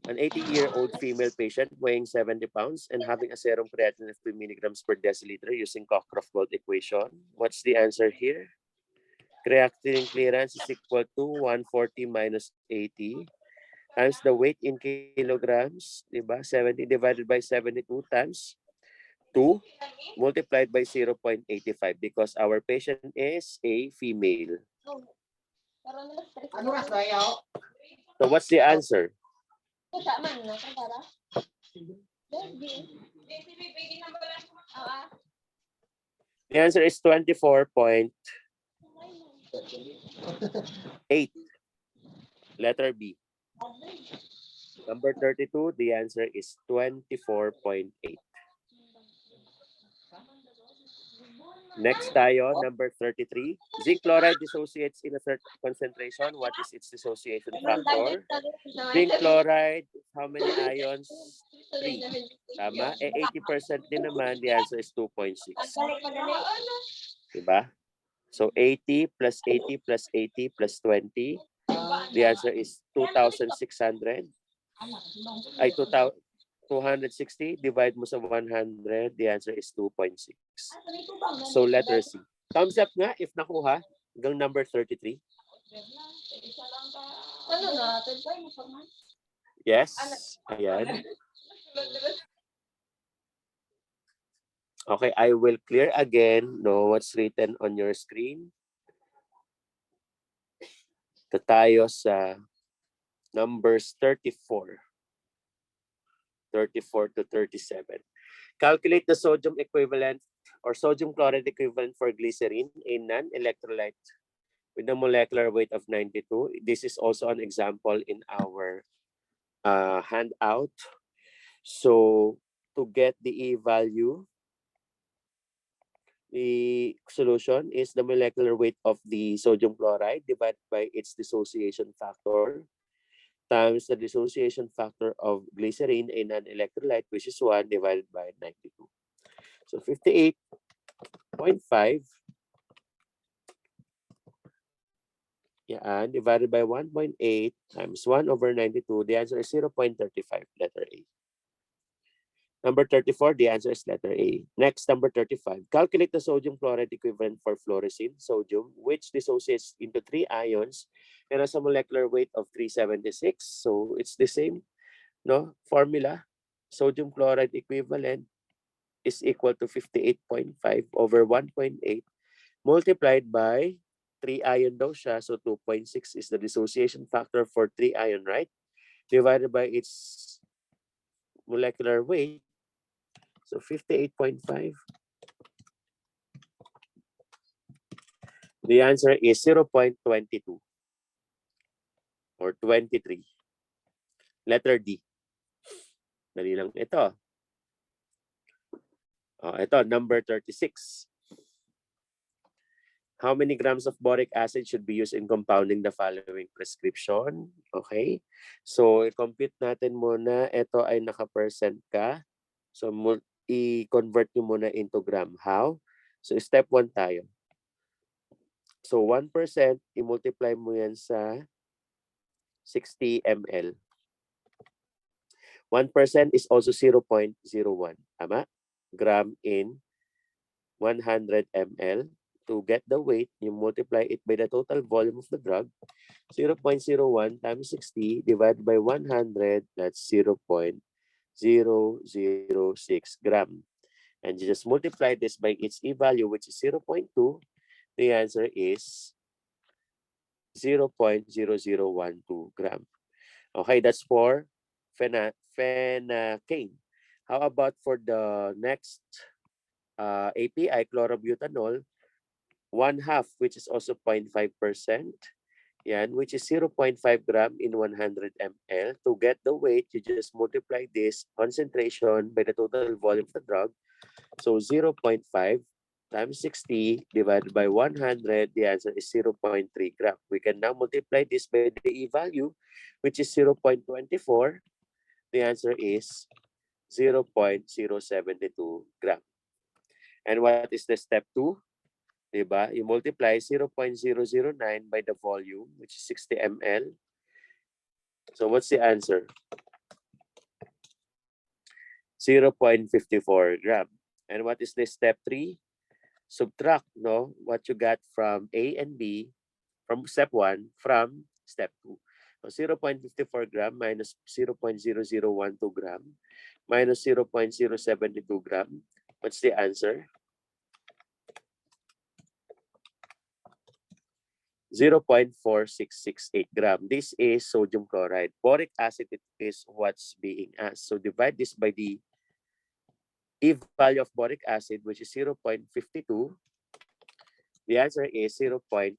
an 80-year-old female patient weighing 70 pounds and having a serum creatinine of 2 milligrams per deciliter using Cockcroft-Gault equation. What's the answer here? Creatinine clearance is equal to 140 minus 80 times the weight in kilograms, diba? 70 divided by 72 times 2 multiplied by 0.85 because our patient is a female. So what's the answer? The answer is 24.8. Letter B. Number 32, the answer is 24.8. Next tayo, number 33. Zinc chloride dissociates in a certain concentration. What is its dissociation factor? Zinc chloride, how many ions? 3. Tama? 80% din naman, the answer is 2.6. Diba? So 80 plus 80 plus 80 plus 20. The answer is 2,600. Ay, 260. Divide mo sa 100. The answer is 2.6. So letter C. Thumbs up nga if nakuha. Hanggang number 33. Yes. Ayan. Okay, I will clear again. No, what's written on your screen. Ito tayo sa numbers 34. 34 to 37. Calculate the sodium equivalent or sodium chloride equivalent for glycerin, a non-electrolyte with a molecular weight of 92. This is also an example in our handout. So to get the E value, the solution is the molecular weight of the sodium chloride divided by its dissociation factor times the dissociation factor of glycerin, a non-electrolyte, which is 1 divided by 92. So 58.5 yan, divided by 1.8 times 1 over 92. The answer is 0.35, letter A. Number 34, the answer is letter A. Next, number 35. Calculate the sodium chloride equivalent for fluorescein, sodium, which dissociates into 3 ions and has a molecular weight of 376. So it's the same, no? Formula. Sodium chloride equivalent is equal to 58.5 over 1.8 multiplied by 3 ion daw siya. So 2.6 is the dissociation factor for 3 ion, right? Divided by its molecular weight. So 58.5. The answer is 0.22 or 23. Letter D. Dali lang ito. Ito, number 36. How many grams of boric acid should be used in compounding the following prescription? Okay. So, i-compute natin muna. Ito ay naka-percent ka. So, i-convert nyo muna into gram. How? So, step 1 tayo. So, 1%, i-multiply mo yan sa 60 ml. 1% is also 0.01. Tama? Gram in 100 ml. To get the weight, you multiply it by the total volume of the drug. 0.01 times 60 divided by 100, that's 0.006 gram. And you just multiply this by its E value, which is 0.2. The answer is 0.0012 gram. Okay, that's for phenacane. How about for the next API, chlorobutanol, 1/2, which is also 0.5%. Yan, which is 0.5 gram in 100 ml. To get the weight, you just multiply this concentration by the total volume of the drug. So 0.5 times 60 divided by 100, the answer is 0.3 gram. We can now multiply this by the E value, which is 0.24. The answer is 0.072 gram. And what is the step 2? Diba? You multiply 0.009 by the volume, which is 60 ml. So what's the answer? 0.54 gram. And what is the step 3? Subtract, no, what you got from A and B, from step 1, from step 2. So 0.54 gram minus 0.0012 gram minus 0.072 gram. What's the answer? 0.4668 gram. This is sodium chloride. Boric acid is what's being asked. So divide this by the E value of boric acid, which is 0.52. The answer is 0.9.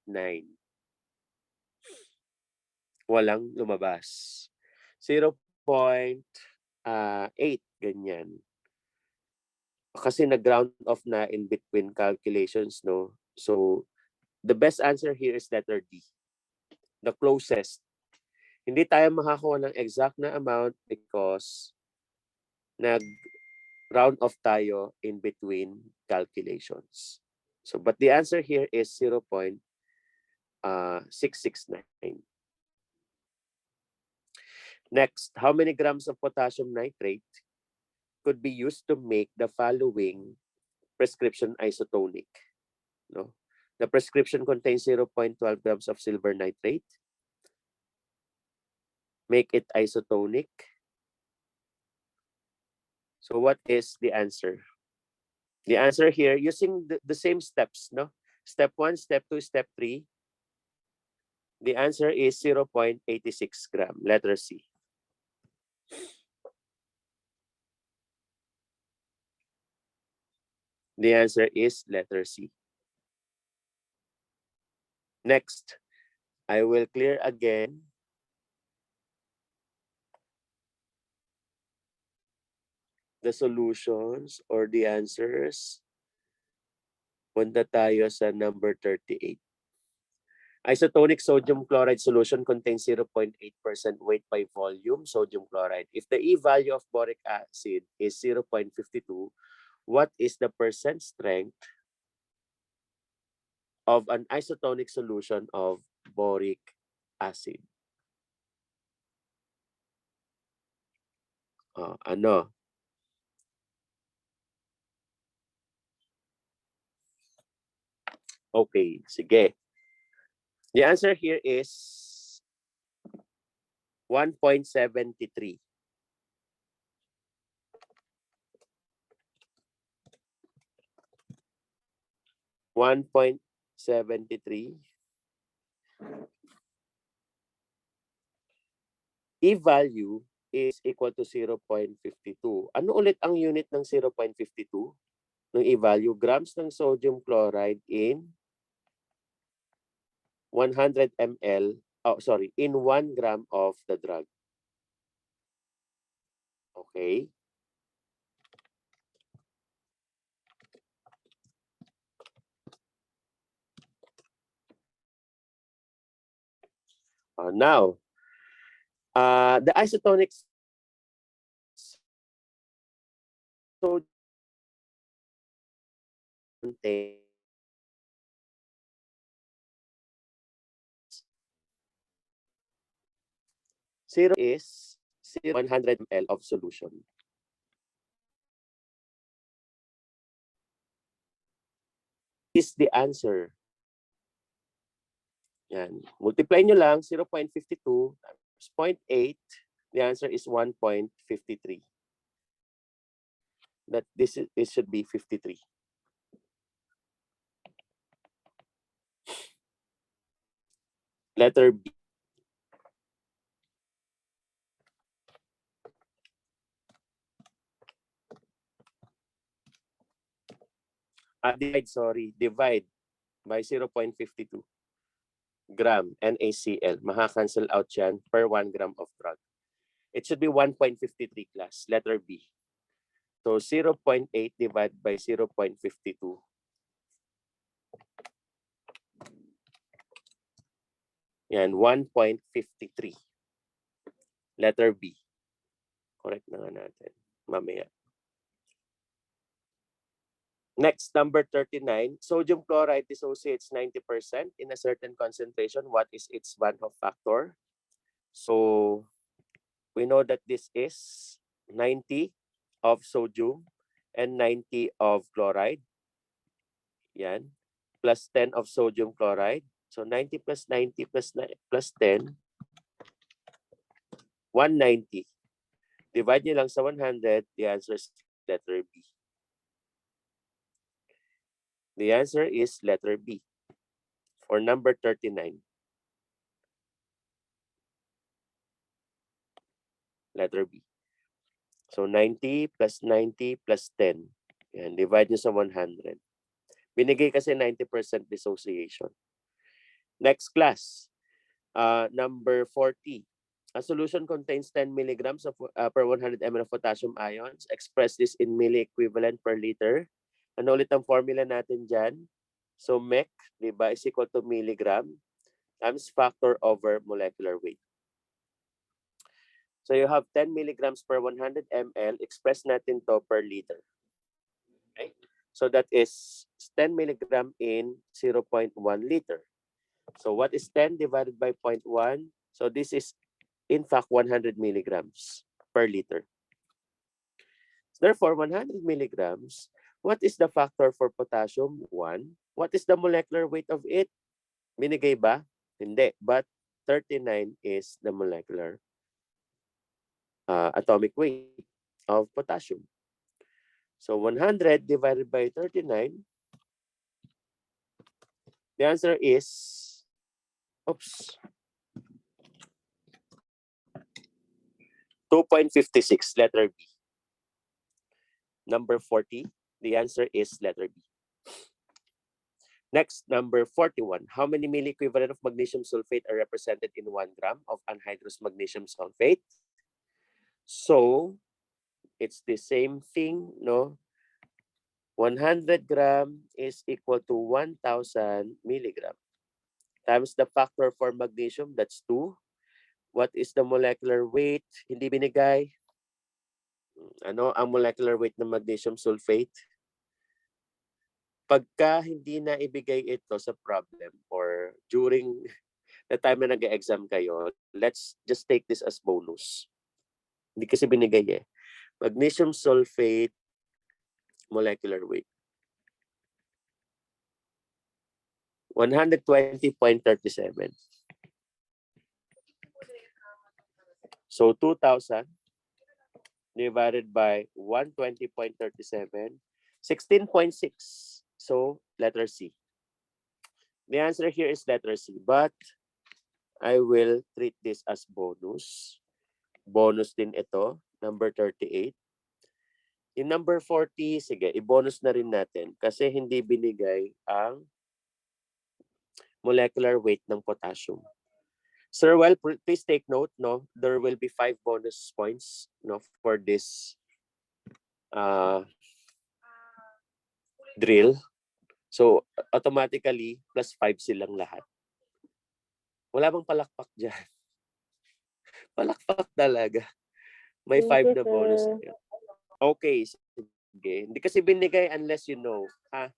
walang lumabas. 0.8, ganyan. Kasi nag-round off na in between calculations, no? So, the best answer here is letter D, the closest. Hindi tayo makakuha ng exact na amount because nag-round off tayo in between calculations. So, but the answer here is 0.669. Next, how many grams of potassium nitrate could be used to make the following prescription isotonic? No? The prescription contains 0.12 grams of silver nitrate. Make it isotonic. So what is the answer? The answer here, using the same steps, no? Step 1, step 2, step 3. The answer is 0.86 gram, letter C. The answer is letter C. Next, I will clear again the solutions or the answers. Punta tayo sa number 38. Isotonic sodium chloride solution contains 0.8% weight by volume sodium chloride. If the E value of boric acid is 0.52, what is the percent strength of an isotonic solution of boric acid? Ano? Okay, sige. The answer here is 1.73. 1.73. E value is equal to 0.52. Ano ulit ang unit ng 0.52? Ng E value, grams ng sodium chloride in 100 ml, in 1 gram of the drug. Okay? Now, the isotonic sodium contains 0 is 100 ml of solution. Is the answer. Yan. Multiply nyo lang 0.52 times 0.8. The answer is 1.53. That this should be 53. Letter B. Divide by 0.52 gram NaCl. Makakancel out yan per 1 gram of drug. It should be 1.53 class, letter B. So 0.8 divided by 0.52. Yan, 1.53. Letter B. Correct na nga natin. Mamaya. Next, number 39. Sodium chloride dissociates 90% in a certain concentration. What is its Van Hoff factor? So, we know that this is 90 of sodium and 90 of chloride. Yan. Plus 10 of sodium chloride. So, 90 plus 90 plus 10, 190. Divide nyo lang sa 100. The answer is letter B. The answer is letter B for number 39. Letter B. So 90 plus 90 plus 10. Yan, divide nyo sa 100. Binigay kasi 90% dissociation. Next class. Number 40. A solution contains 10 milligrams of per 100 ml of potassium ions. Express this in milliequivalent per liter. Ano ulit ang formula natin dyan? So MEC, di ba, is equal to milligram times factor over molecular weight. So you have 10 milligrams per 100 ml. Express natin to per liter. Okay? So that is 10 milligram in 0.1 liter. So what is 10 divided by 0.1? So this is in fact 100 milligrams per liter. Therefore, 100 milligrams, what is the factor for potassium? 1. What is the molecular weight of it? Binigay ba? Hindi. But 39 is the molecular atomic weight of potassium. So 100 divided by 39, the answer is, oops, 2.56, letter B. Number 40, the answer is letter B. Next, number 41. How many milliequivalent of magnesium sulfate are represented in 1 gram of anhydrous magnesium sulfate? So, it's the same thing, no? 100 gram is equal to 1,000 milligram. Times the factor for magnesium, that's 2. What is the molecular weight? Hindi binigay. Ano ang molecular weight ng magnesium sulfate? Pagka hindi na ibigay ito sa problem or during the time na nag-exam kayo, let's just take this as bonus. Hindi kasi binigay eh. Magnesium sulfate molecular weight. 120.37. So 2,000 divided by 120.37, 16.6. So letter C. The answer here is letter C, but I will treat this as bonus. Bonus din ito, number 38. In number 40, sige, i-bonus na rin natin kasi hindi binigay ang molecular weight ng potassium. Sir, well, please take note, no? There will be 5 bonus points, no, for this drill. So, automatically, plus 5 silang lahat. Wala bang palakpak dyan? Palakpak talaga. May 5 na bonus. Okay, sige. Hindi kasi binigay unless you know. Ha?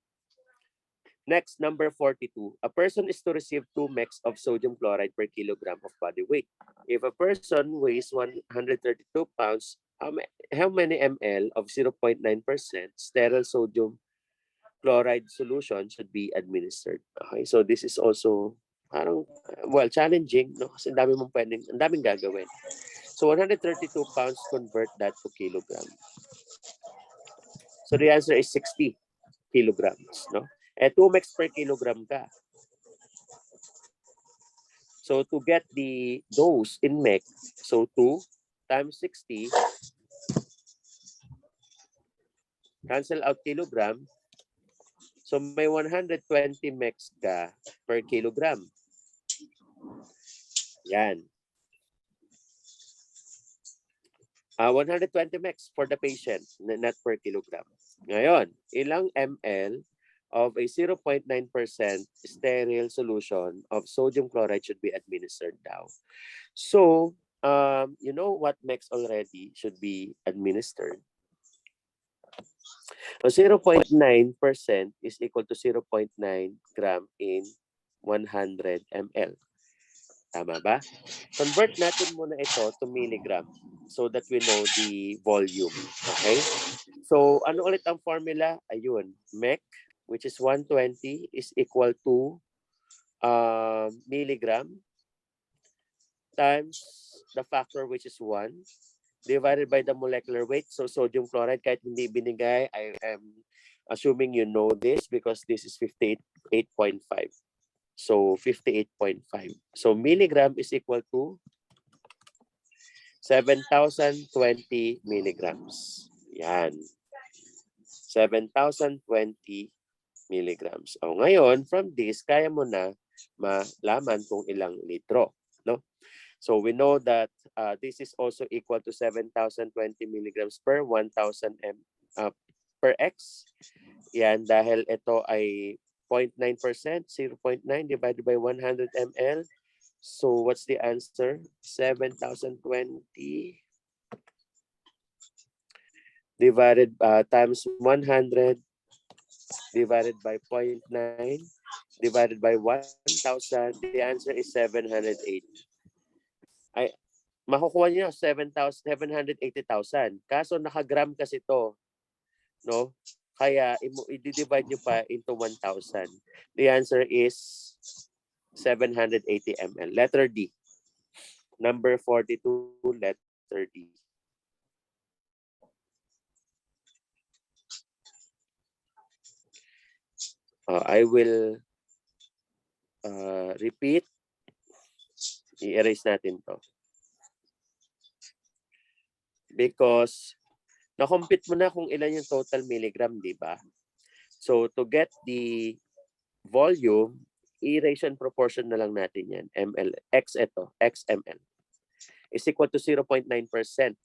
Next, number 42. A person is to receive 2 mg of sodium chloride per kilogram of body weight. If a person weighs 132 pounds, how many ml of 0.9% sterile sodium chloride solution should be administered? Okay, so this is also parang, well, challenging, no? Kasi ang daming gagawin. So 132 pounds, convert that to kilogram. So the answer is 60 kilograms, no? 2 mg per kilogram ka. So to get the dose in mg, so 2 times 60, cancel out kilogram. So may 120 mg ka per kilogram. Yan. 120 mg for the patient, not per kilogram. Ngayon, ilang ml of a 0.9% sterile solution of sodium chloride should be administered daw. So, you know what mix already should be administered. So 0.9% is equal to 0.9 gram in 100 ml. Tama ba? Convert natin muna ito to milligram so that we know the volume. Okay? So, ano ulit ang formula? Ayun, MEC, which is 120, is equal to milligram times the factor, which is 1, divided by the molecular weight. So, sodium chloride, kahit hindi binigay, I am assuming you know this because this is 58.5. So, 58.5. So, milligram is equal to 7,020 milligrams. Yan. 7,020 milligrams. O ngayon, from this, kaya mo na malaman kung ilang litro. no? So we know that this is also equal to 7,020 milligrams per 1,000 per X. Yan, dahil ito ay 0.9%, 0.9 divided by 100 ml. So what's the answer? 7,020 divided times 100 divided by 0.9 divided by 1,000. The answer is 780. Ay, makukuha niyo 780,000. Kaso nakagram kasi to, no? Kaya i-divide niyo pa into 1,000. The answer is 780 ml. Letter D. Number 42, letter D. I will repeat. I-erase natin to. Because na-compute mo na kung ilan yung total milligram, di ba? So to get the volume, i-ration proportion na lang natin yan. ml, x ito, x ml. Is equal to 0.9%,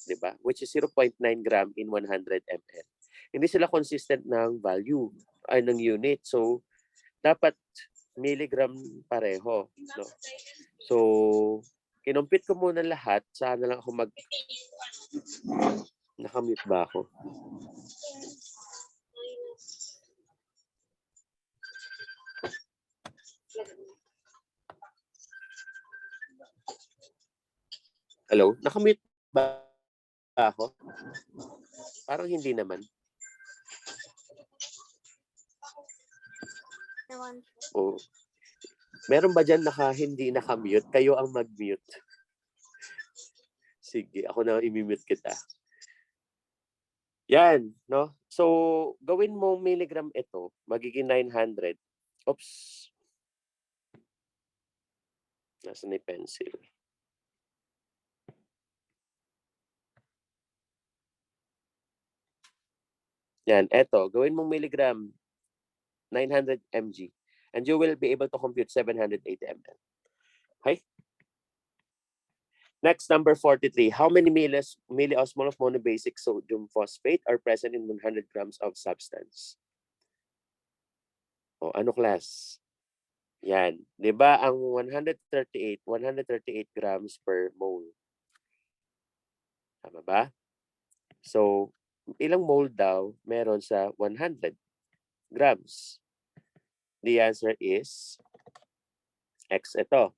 di ba? Which is 0.9 gram in 100 ml. Hindi sila consistent ng value, ay ng unit. So dapat milligram pareho, no? So kinumpit ko muna lahat. Sana lang ako nakamute ba ako? Hello? Nakamute ba ako? Parang hindi naman. Oh. Meron ba dyan hindi nakamute? Kayo ang mag-mute. Sige, ako na i-mute kita. Yan, no? So, gawin mo milligram ito, magiging 900. Oops. Nasaan yung pencil? Yan, eto, gawin mong milligram, 900 mg. And you will be able to compute 780 ml. Okay? Next, number 43. How many milliosmol of monobasic sodium phosphate are present in 100 grams of substance? O, ano class? Yan. Di ba ang 138 grams per mole. Tama ba? So, ilang mole daw meron sa 100 grams? The answer is X ito.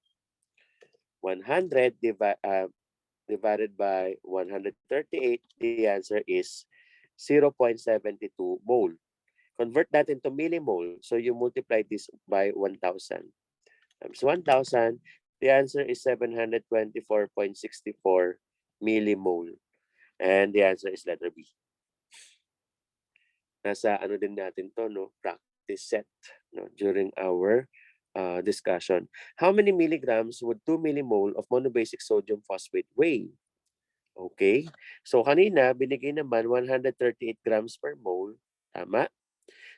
100 divided by 138, the answer is 0.72 mole. Convert that into millimole. So you multiply this by 1,000 times 1,000. The answer is 724.64 millimole. And the answer is letter B. Nasa ano din natin to, no? Practice set, no? During our discussion. How many milligrams would 2 millimole of monobasic sodium phosphate weigh? Okay. So kanina, binigay naman 138 grams per mole. Tama?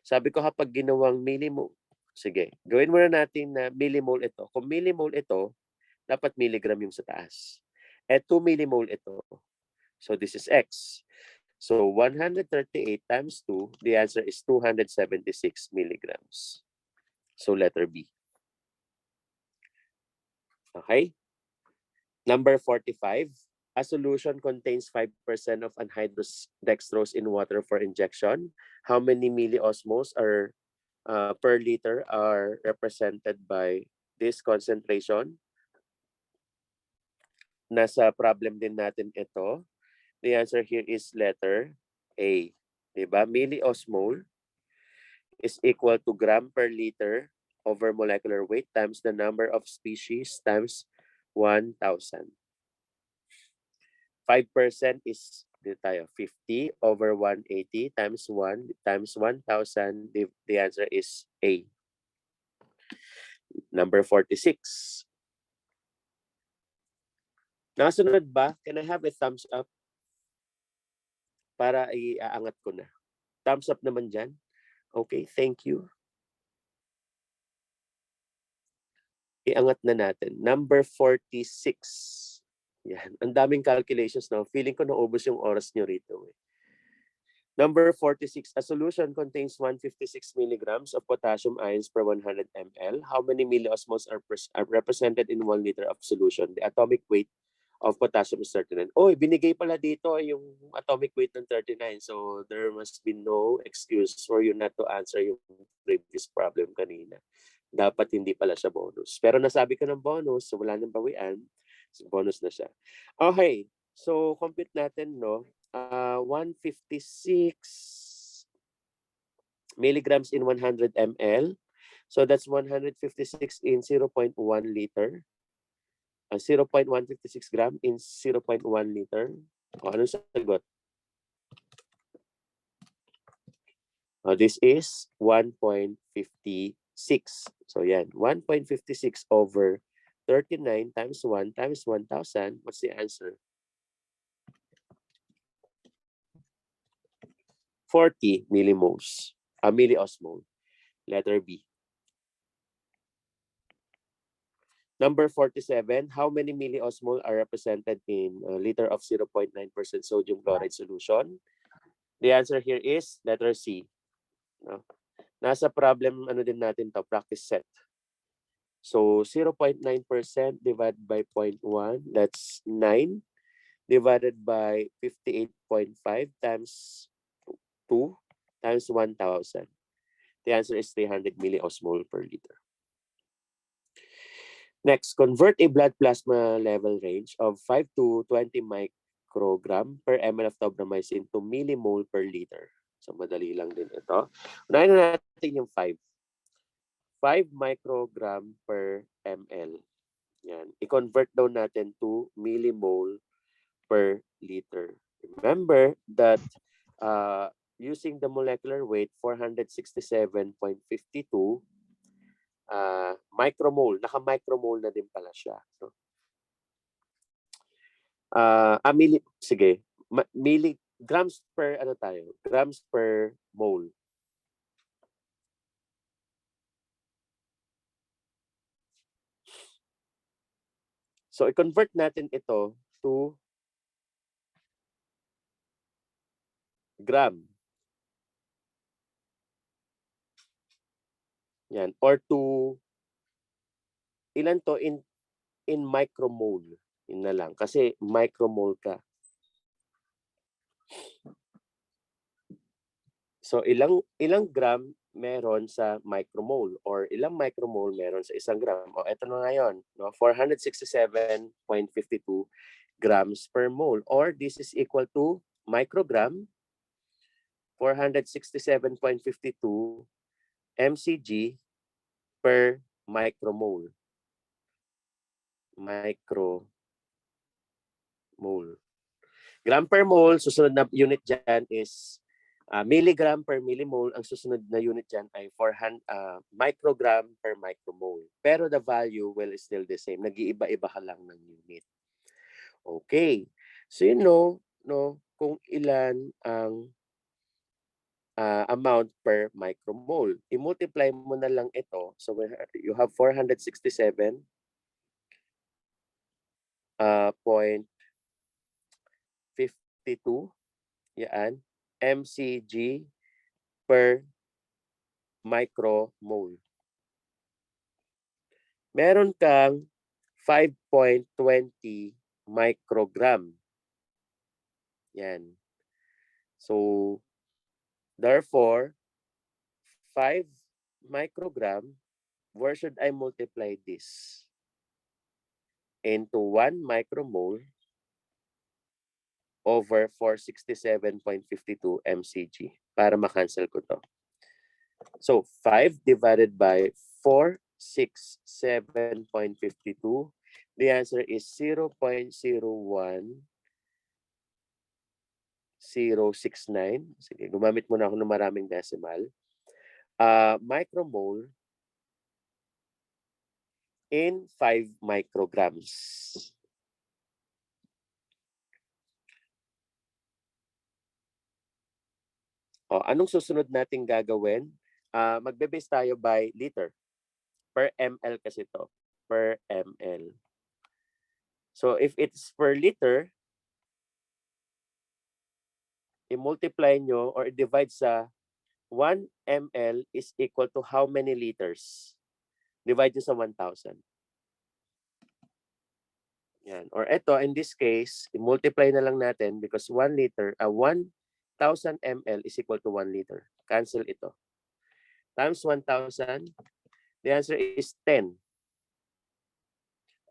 Sabi ko kapag ginawang millimole, sige, gawin muna natin na millimole ito. Kung millimole ito, dapat milligram yung sa taas. Eh 2 millimole ito. So this is X. So 138 times 2, the answer is 276 milligrams. So letter B. Okay? Number 45. A solution contains 5% of anhydrous dextrose in water for injection. How many milliosmoles are per liter are represented by this concentration? Nasa problem din natin ito. The answer here is letter A. Diba? Milliosmole is equal to gram per liter over molecular weight times the number of species times 1,000. 5% is dito tayo, 50 over 180 times 1 times 1,000. The answer is A. Number 46. Nakasunod ba? Can I have a thumbs up? Para iaangat ko na. Thumbs up naman dyan. Okay, thank you. Iangat na natin. Number 46. Yan. Ang daming calculations, no? Feeling ko naubos yung oras nyo rito. Eh. Number 46, a solution contains 156 milligrams of potassium ions per 100 ml. How many milliosmoles are represented in 1 liter of solution? The atomic weight of potassium is 39. Oh, binigay pala dito yung atomic weight ng 39. So there must be no excuse for you not to answer yung previous problem kanina. Dapat hindi pala siya bonus. Pero nasabi ko ng bonus, so wala nang bawian. So bonus na siya. Okay, so compute natin, no? 156 milligrams in 100 ml. So that's 156 in 0.1 liter. 0.156 gram in 0.1 liter. O, anong sagot? This is 1.56. So yan, 1.56 over 39 times 1 times 1,000. What's the answer? 40 millimoles. Milliosmole. Letter B. Number 47, how many milliosmole are represented in a liter of 0.9% sodium chloride solution? The answer here is letter C. No? Nasa problem, ano din natin to, practice set. So 0.9% divided by 0.1, that's 9 divided by 58.5 times 2 times 1,000. The answer is 300 milliosmole per liter. Next, convert a blood plasma level range of 5 to 20 microgram per ml of tobramycin to millimole per liter. So madali lang din ito. Unahin na natin yung 5. 5 microgram per ml. Yan. I-convert daw natin to millimole per liter. Remember that using the molecular weight 467.52 micromole, naka-micromole na din pala siya. No? Sige, milligrams per ano tayo? Grams per mole. So i-convert natin ito to gram. Yan, or to ilan to in micromole. Yun na lang kasi micromole ka. So ilang gram meron sa micromole or ilang micromole meron sa 1 gram. O eto na ngayon, no? 467.52 grams per mole, or this is equal to microgram 467.52 mcg per micromole. Micromole. Gram per mole, susunod na unit dyan is milligram per millimole. Ang susunod na unit dyan ay microgram per micromole. Pero the value will still the same. Nag-iiba-iba ka lang ng unit. Okay. So you know, no, kung ilan ang amount per micromole. I-multiply mo na lang ito. So you have 467.52 yan, mcg per micromole. Meron kang 5.20 microgram. Yan. So, therefore, 5 microgram, where should I multiply this? Into 1 micromole over 467.52 mcg para makancel ko to. So, 5 divided by 467.52, the answer is 0.01069. Sige, gumamit muna ako ng maraming decimal. Micromole in 5 micrograms. O, anong susunod nating gagawin? Magbe-base tayo by liter. Per ml kasi to. per ml. So if it's per liter, i-multiply nyo or i-divide sa 1 ml is equal to how many liters? Divide nyo sa 1,000. Yan. Or ito, in this case, i-multiply na lang natin because 1 liter, 1,000 ml is equal to 1 liter. Cancel ito. Times 1,000, the answer is 10.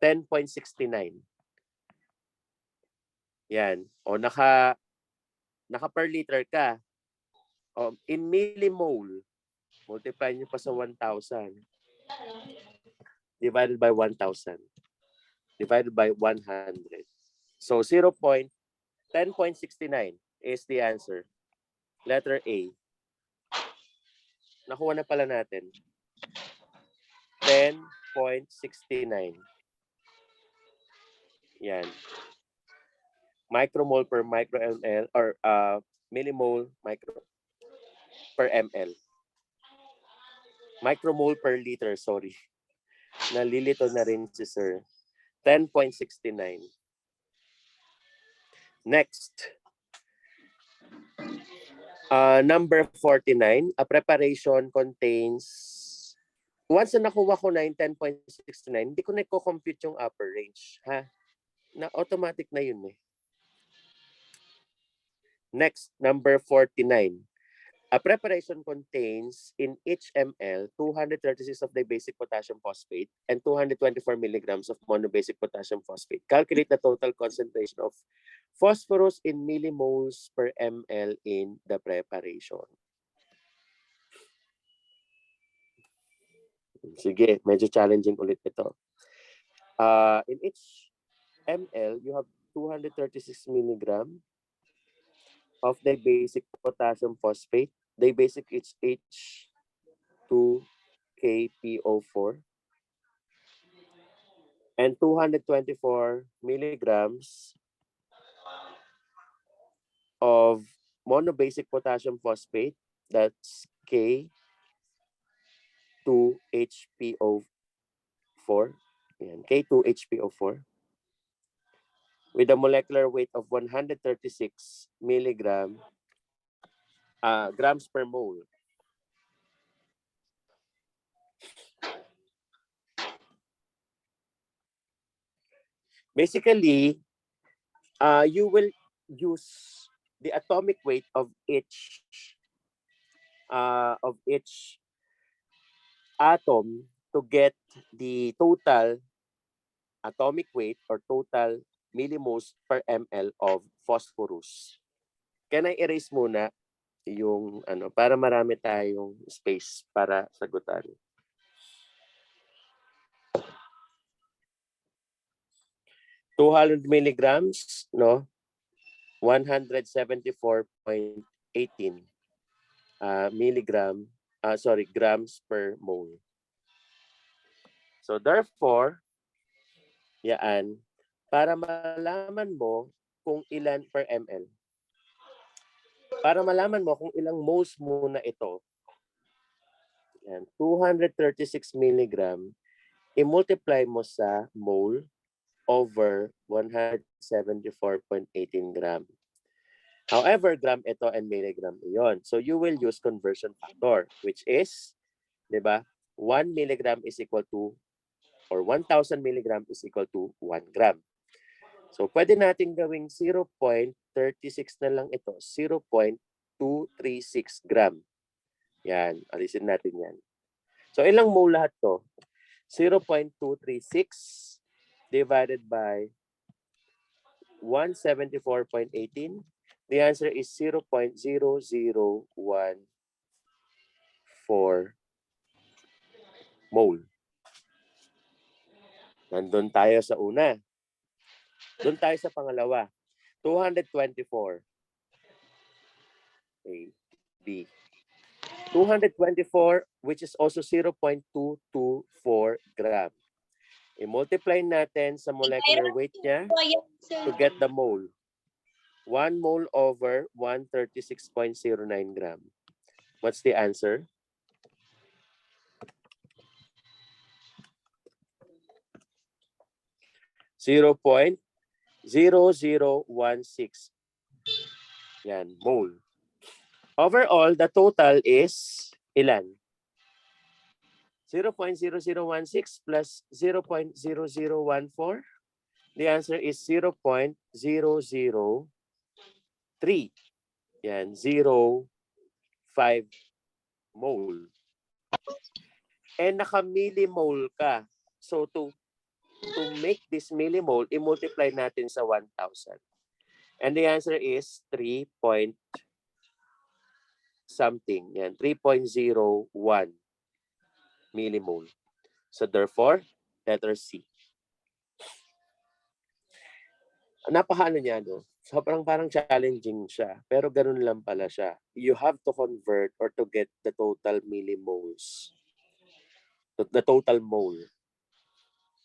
10.69. Yan. O naka per liter ka. O, in millimole, multiply nyo pa sa 1,000. Divided by 1,000. Divided by 100. So 10.69 is the answer. Letter A. Nakuha na pala natin. 10.69. Yan. Micromole per micro ml or millimole micro per ml. Micromole per liter, sorry. Nalilito na rin si sir. 10.69. Next. Number 49, a preparation contains, once na nakuha ko na yung 10.69, hindi ko na i-compute yung upper range. Ha? Na automatic na yun eh. Next, number 49. A preparation contains in each ml 236 of the basic potassium phosphate and 224 milligrams of monobasic potassium phosphate. Calculate the total concentration of phosphorus in millimoles per ml in the preparation. Sige, medyo challenging ulit ito. In each ml, you have 236 milligram of the basic potassium phosphate. The basic is H2KPO4 and 224 milligrams of monobasic potassium phosphate. That's K2HPO4. Yan, K2HPO4 with a molecular weight of 136 milligram grams per mole. Basically, you will use the atomic weight of each atom to get the total atomic weight or total millimoles per ml of phosphorus. Can I erase muna yung para marami tayong space para sagutan? $200 milligrams, no? 174.18 grams per mole. So therefore, yan, para malaman mo kung ilan per ml. Para malaman mo kung ilang moles muna ito. Yan, 236 milligram, i-multiply mo sa mole over 174.18 gram. However, gram ito and milligram iyon. So you will use conversion factor, which is, di ba, 1 milligram is equal to, or 1,000 milligram is equal to 1 gram. So pwede natin gawing 0.36 na lang ito, 0.236 gram. Yan, alisin natin yan. So ilang mole lahat to? 0.236 divided by 174.18. The answer is 0.0014 mole. Nandun tayo sa una. Doon tayo sa pangalawa. 224. A, B. 224, which is also 0.224 gram. I-multiply natin sa molecular weight niya to get the mole. 1 mole over 136.09 gram. What's the answer? 0.0016. Yan, mole. Overall, the total is ilan? 0.0016 plus 0.0014. The answer is 0.003. Yan, 0.5 mole. And naka-millimole ka. So to make this millimole, i-multiply natin sa 1,000. And the answer is 3 point something. Yan, 3.01 millimole. So therefore, letter C. Napakaano niya, no? Sobrang parang challenging siya. Pero ganun lang pala siya. You have to convert or to get the total millimoles. The total mole.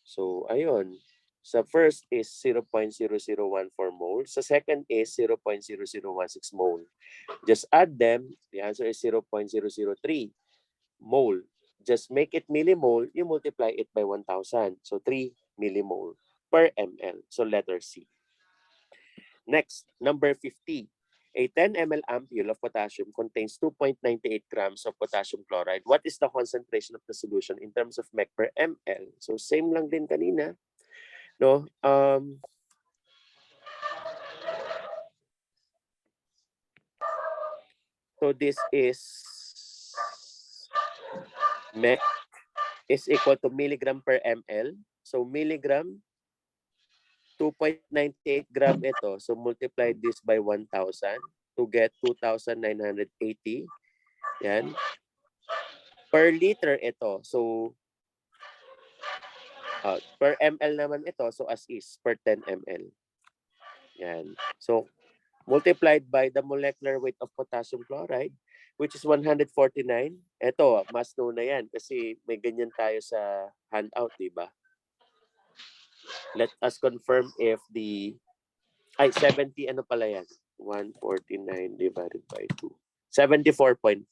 So, ayun. Sa first is 0.0014 mole. Sa second is 0.0016 mole. Just add them. The answer is 0.003 mole. Just make it millimole. You multiply it by 1,000. So, 3 millimole per ml. So, letter C. Next, number 50. A 10 ml ampule of potassium contains 2.98 grams of potassium chloride. What is the concentration of the solution in terms of mEq per ml? So same lang din kanina. No? So this is mEq is equal to milligram per ml. So milligram, 2.98 gram ito. So multiply this by 1,000 to get 2,980. Yan. Per liter ito. So per ml naman ito. So as is, per 10 ml. Yan. So multiplied by the molecular weight of potassium chloride, which is 149. Ito, mas know na yan kasi may ganyan tayo sa handout, di ba? Let us confirm if the, 70, ano pala yan? 149 divided by 2. 74.5.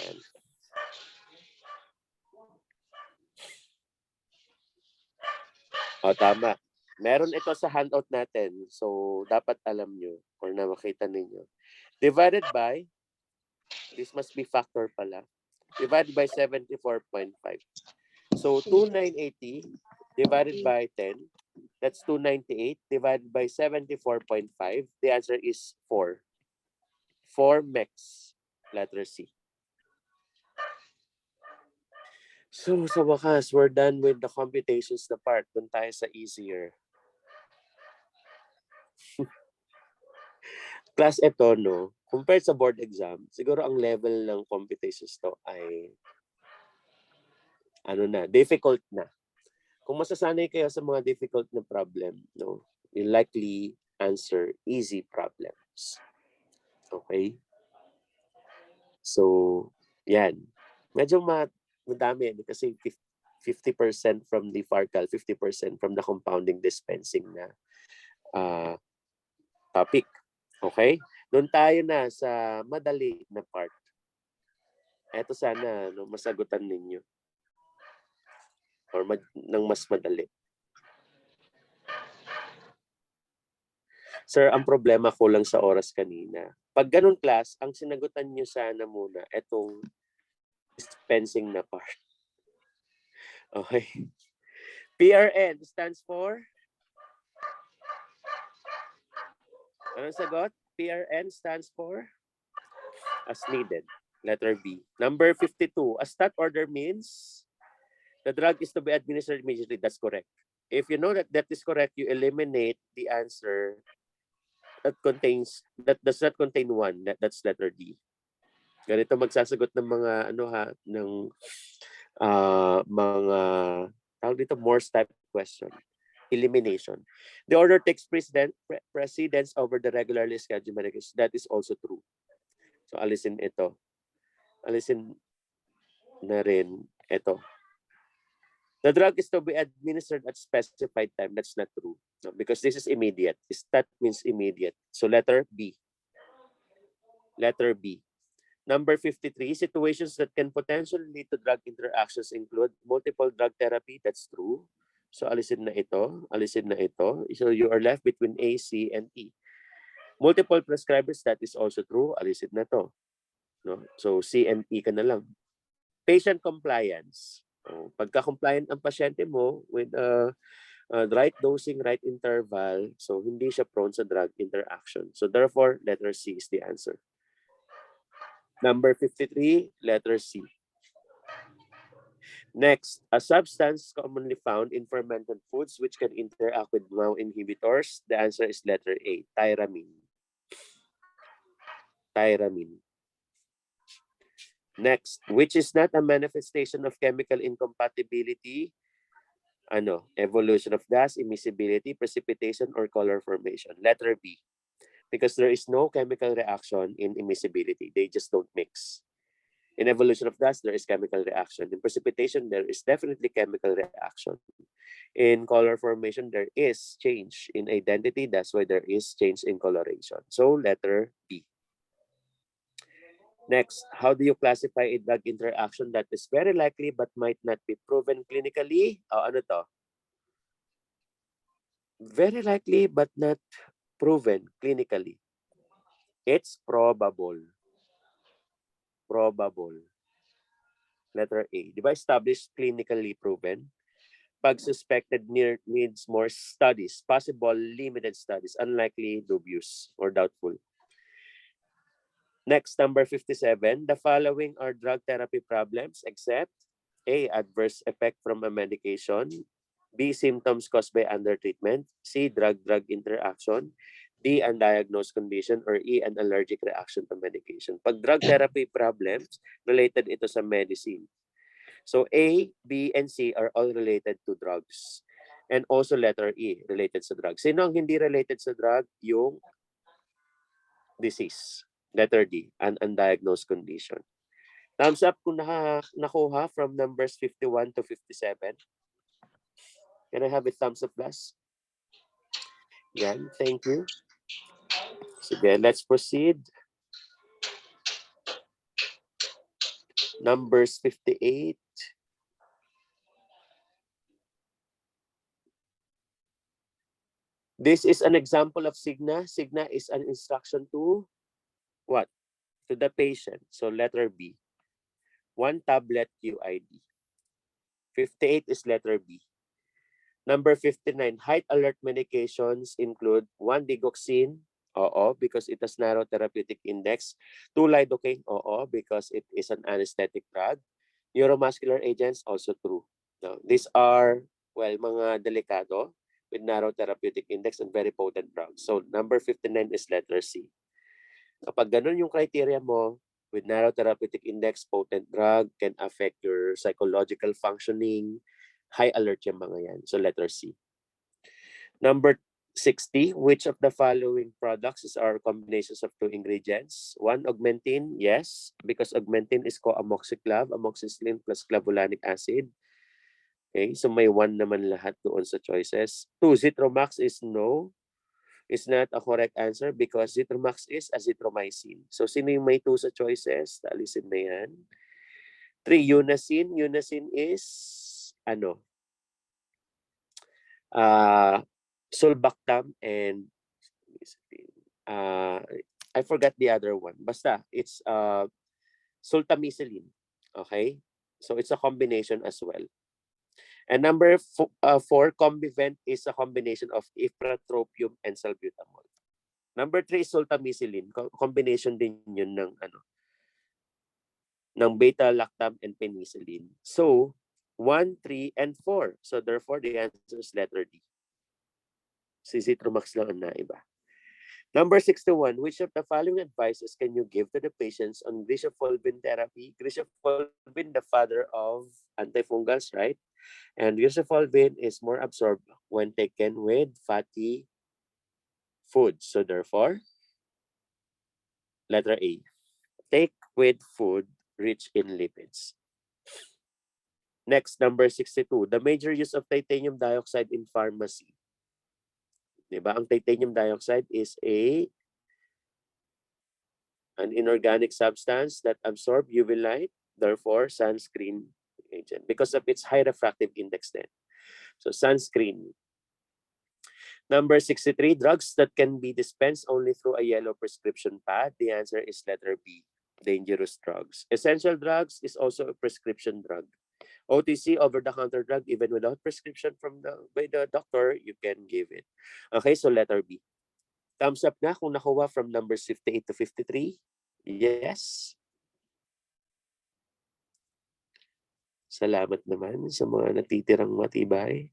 Yan. O, tama. Meron ito sa handout natin. So, dapat alam nyo or na makita ninyo. Divided by, this must be factor pala. Divided by 74.5. So, 2,980 divided by 10. That's 298 divided by 74.5. The answer is 4. 4 mex. Letter C. So, sa wakas, we're done with the computations na part. Doon tayo sa easier. Class ito, no? Compared sa board exam, siguro ang level ng computations to ay difficult na. Kung masasanay kayo sa mga difficult na problem, no, you likely answer easy problems. Okay? So, yan. Medyo madami kasi 50% from the FARCAL, 50% from the compounding dispensing na topic. Okay? Doon tayo na sa madali na part. Ito sana masagutan ninyo. Or ng mas madali. Sir, ang problema ko lang sa oras kanina. Pag ganun class, ang sinagutan nyo sana muna itong dispensing na part. Okay. PRN stands for? Anong sagot? PRN stands for? As needed. Letter B. Number 52. A stat order means the drug is to be administered immediately. That's correct. If you know that that is correct, you eliminate the answer that does not contain 1. That's letter D. Ganito magsasagot ng mga ng mga tawag dito Morse type question. Elimination. The order takes precedence over the regularly scheduled medication. That is also true. So alisin ito. Alisin na rin ito. The drug is to be administered at specified time. That's not true. No, because this is immediate. That means immediate. So letter B. Letter B. Number 53, situations that can potentially lead to drug interactions include multiple drug therapy. That's true. So alisin na ito, alisin na ito. So you are left between A, C, and E. Multiple prescribers, that is also true. Alisin na to. No? So C and E ka na lang. Patient compliance. Pagka-compliant ang pasyente mo with right dosing, right interval, so hindi siya prone sa drug interaction. So therefore, letter C is the answer. Number 53, letter C. Next, a substance commonly found in fermented foods which can interact with MAO inhibitors. The answer is letter A, tyramine. Tyramine. Next, which is not a manifestation of chemical incompatibility, evolution of gas, immiscibility, precipitation, or color formation. Letter B, because there is no chemical reaction in immiscibility. They just don't mix. In evolution of gas, there is chemical reaction. In precipitation, there is definitely chemical reaction. In color formation, there is change in identity. That's why there is change in coloration. So, letter B. Next, how do you classify a drug interaction that is very likely but might not be proven clinically? Ano to? Very likely but not proven clinically. It's probable. Probable. Letter A. Di ba established, clinically proven? Pag suspected needs more studies, possible limited studies, unlikely, dubious, or doubtful. Next, number 57. The following are drug therapy problems except A, adverse effect from a medication, B, symptoms caused by undertreatment, C, drug-drug interaction, D, undiagnosed condition, or E, an allergic reaction to medication. Pag drug therapy problems, related ito sa medicine. So A, B, and C are all related to drugs. And also letter E, related sa drug. Sino ang hindi related sa drug? Yung disease. Letter D, an undiagnosed condition. Thumbs up kung nakuha from numbers 51 to 57. Can I have a thumbs up, plus? Yan, thank you. Sige, let's proceed. Numbers 58. This is an example of SIGNA. SIGNA is an instruction to what? To the patient. So letter B. 1 tablet QID. 58 is letter B. Number 59, height alert medications include 1 digoxin, oo, because it has narrow therapeutic index. 2 lidocaine, oo, because it is an anesthetic drug. Neuromuscular agents, also true. Now, these are, well, mga delikado with narrow therapeutic index and very potent drugs. So number 59 is letter C. Kapag ganun yung criteria mo, with narrow therapeutic index, potent drug, can affect your psychological functioning, high alert yung mga yan. So letter C. Number 60, which of the following products are combinations of 2 ingredients? 1, augmentin, yes, because augmentin is co-amoxiclav, amoxicillin plus clavulanic acid. Okay, so may 1 naman lahat doon sa choices. 2, Zitromax is no. Is not a correct answer because Zitromax is azithromycin. So sino yung may 2 sa choices? Alisin na yan. 3, Unacin. Unacin is ano? Sulbactam and I forgot the other one. Basta, it's sultamicillin. Okay? So it's a combination as well. And number 4, Combivent is a combination of ipratropium and salbutamol. Number 3, sultamicillin. Combination din yun ng beta-lactam and penicillin. So, 1, 3, and 4. So therefore, the answer is letter D. Si Zitromax lang ang naiba. Number 61, which of the following advices can you give to the patients on griseofulvin therapy? Griseofulvin, the father of antifungals, right? And griseofulvin is more absorbed when taken with fatty foods. So therefore, letter A, take with food rich in lipids. Next, number 62, the major use of titanium dioxide in pharmacy. Diba? Ang titanium dioxide is an inorganic substance that absorbs UV light, therefore sunscreen agent, because of its high refractive index then. So sunscreen. Number 63, drugs that can be dispensed only through a yellow prescription pad. The answer is letter B, dangerous drugs. Essential drugs is also a prescription drug. OTC, over-the-counter drug, even without prescription by the doctor, you can give it. Okay, so letter B. Thumbs up na kung nakuha from numbers 58 to 53. Yes. Salamat naman sa mga natitirang matibay.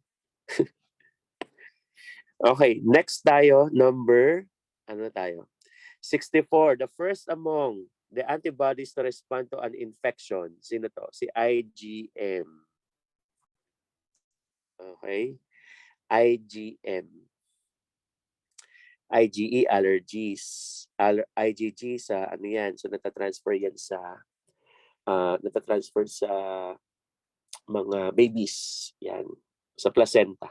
Okay, next tayo, ano tayo? 64, the first among the antibodies to respond to an infection. Sino to? Si IgM. Okay? IgM. IgE, allergies. IgG sa ano yan? So natatransfer yan natatransfer sa mga babies. Yan. Sa placenta.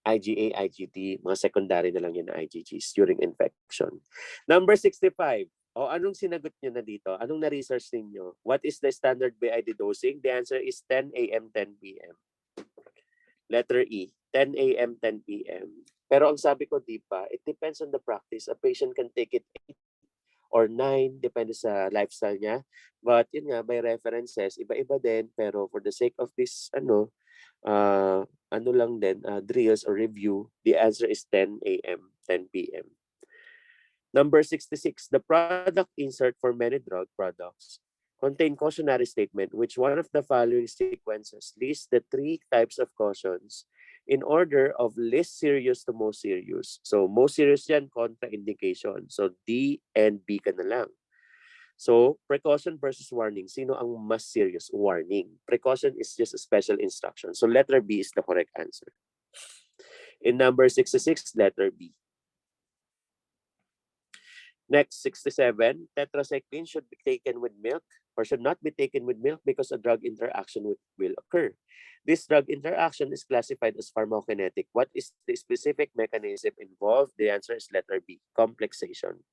IgA, IgD, mga secondary na lang yan na IgGs during infection. Number 65. O anong sinagot nyo na dito? Anong na-research ninyo? What is the standard BID dosing? The answer is 10 a.m., 10 p.m. Letter E, 10 a.m., 10 p.m. Pero ang sabi ko, di ba, it depends on the practice. A patient can take it 8 or 9, depende sa lifestyle niya. But yun nga, by references, iba-iba din. Pero for the sake of this, drills or review, the answer is 10 a.m., 10 p.m. Number 66, the product insert for many drug products contain cautionary statement which one of the following sequences lists the 3 types of cautions in order of least serious to most serious. So most serious yan, contraindication. So D and B ka na lang. So, precaution versus warning. Sino ang mas serious? Warning. Precaution is just a special instruction. So, letter B is the correct answer. In number 66, letter B. Next, 67, tetracycline should be taken with milk or should not be taken with milk because a drug interaction will occur. This drug interaction is classified as pharmacokinetic. What is the specific mechanism involved? The answer is letter B, complexation.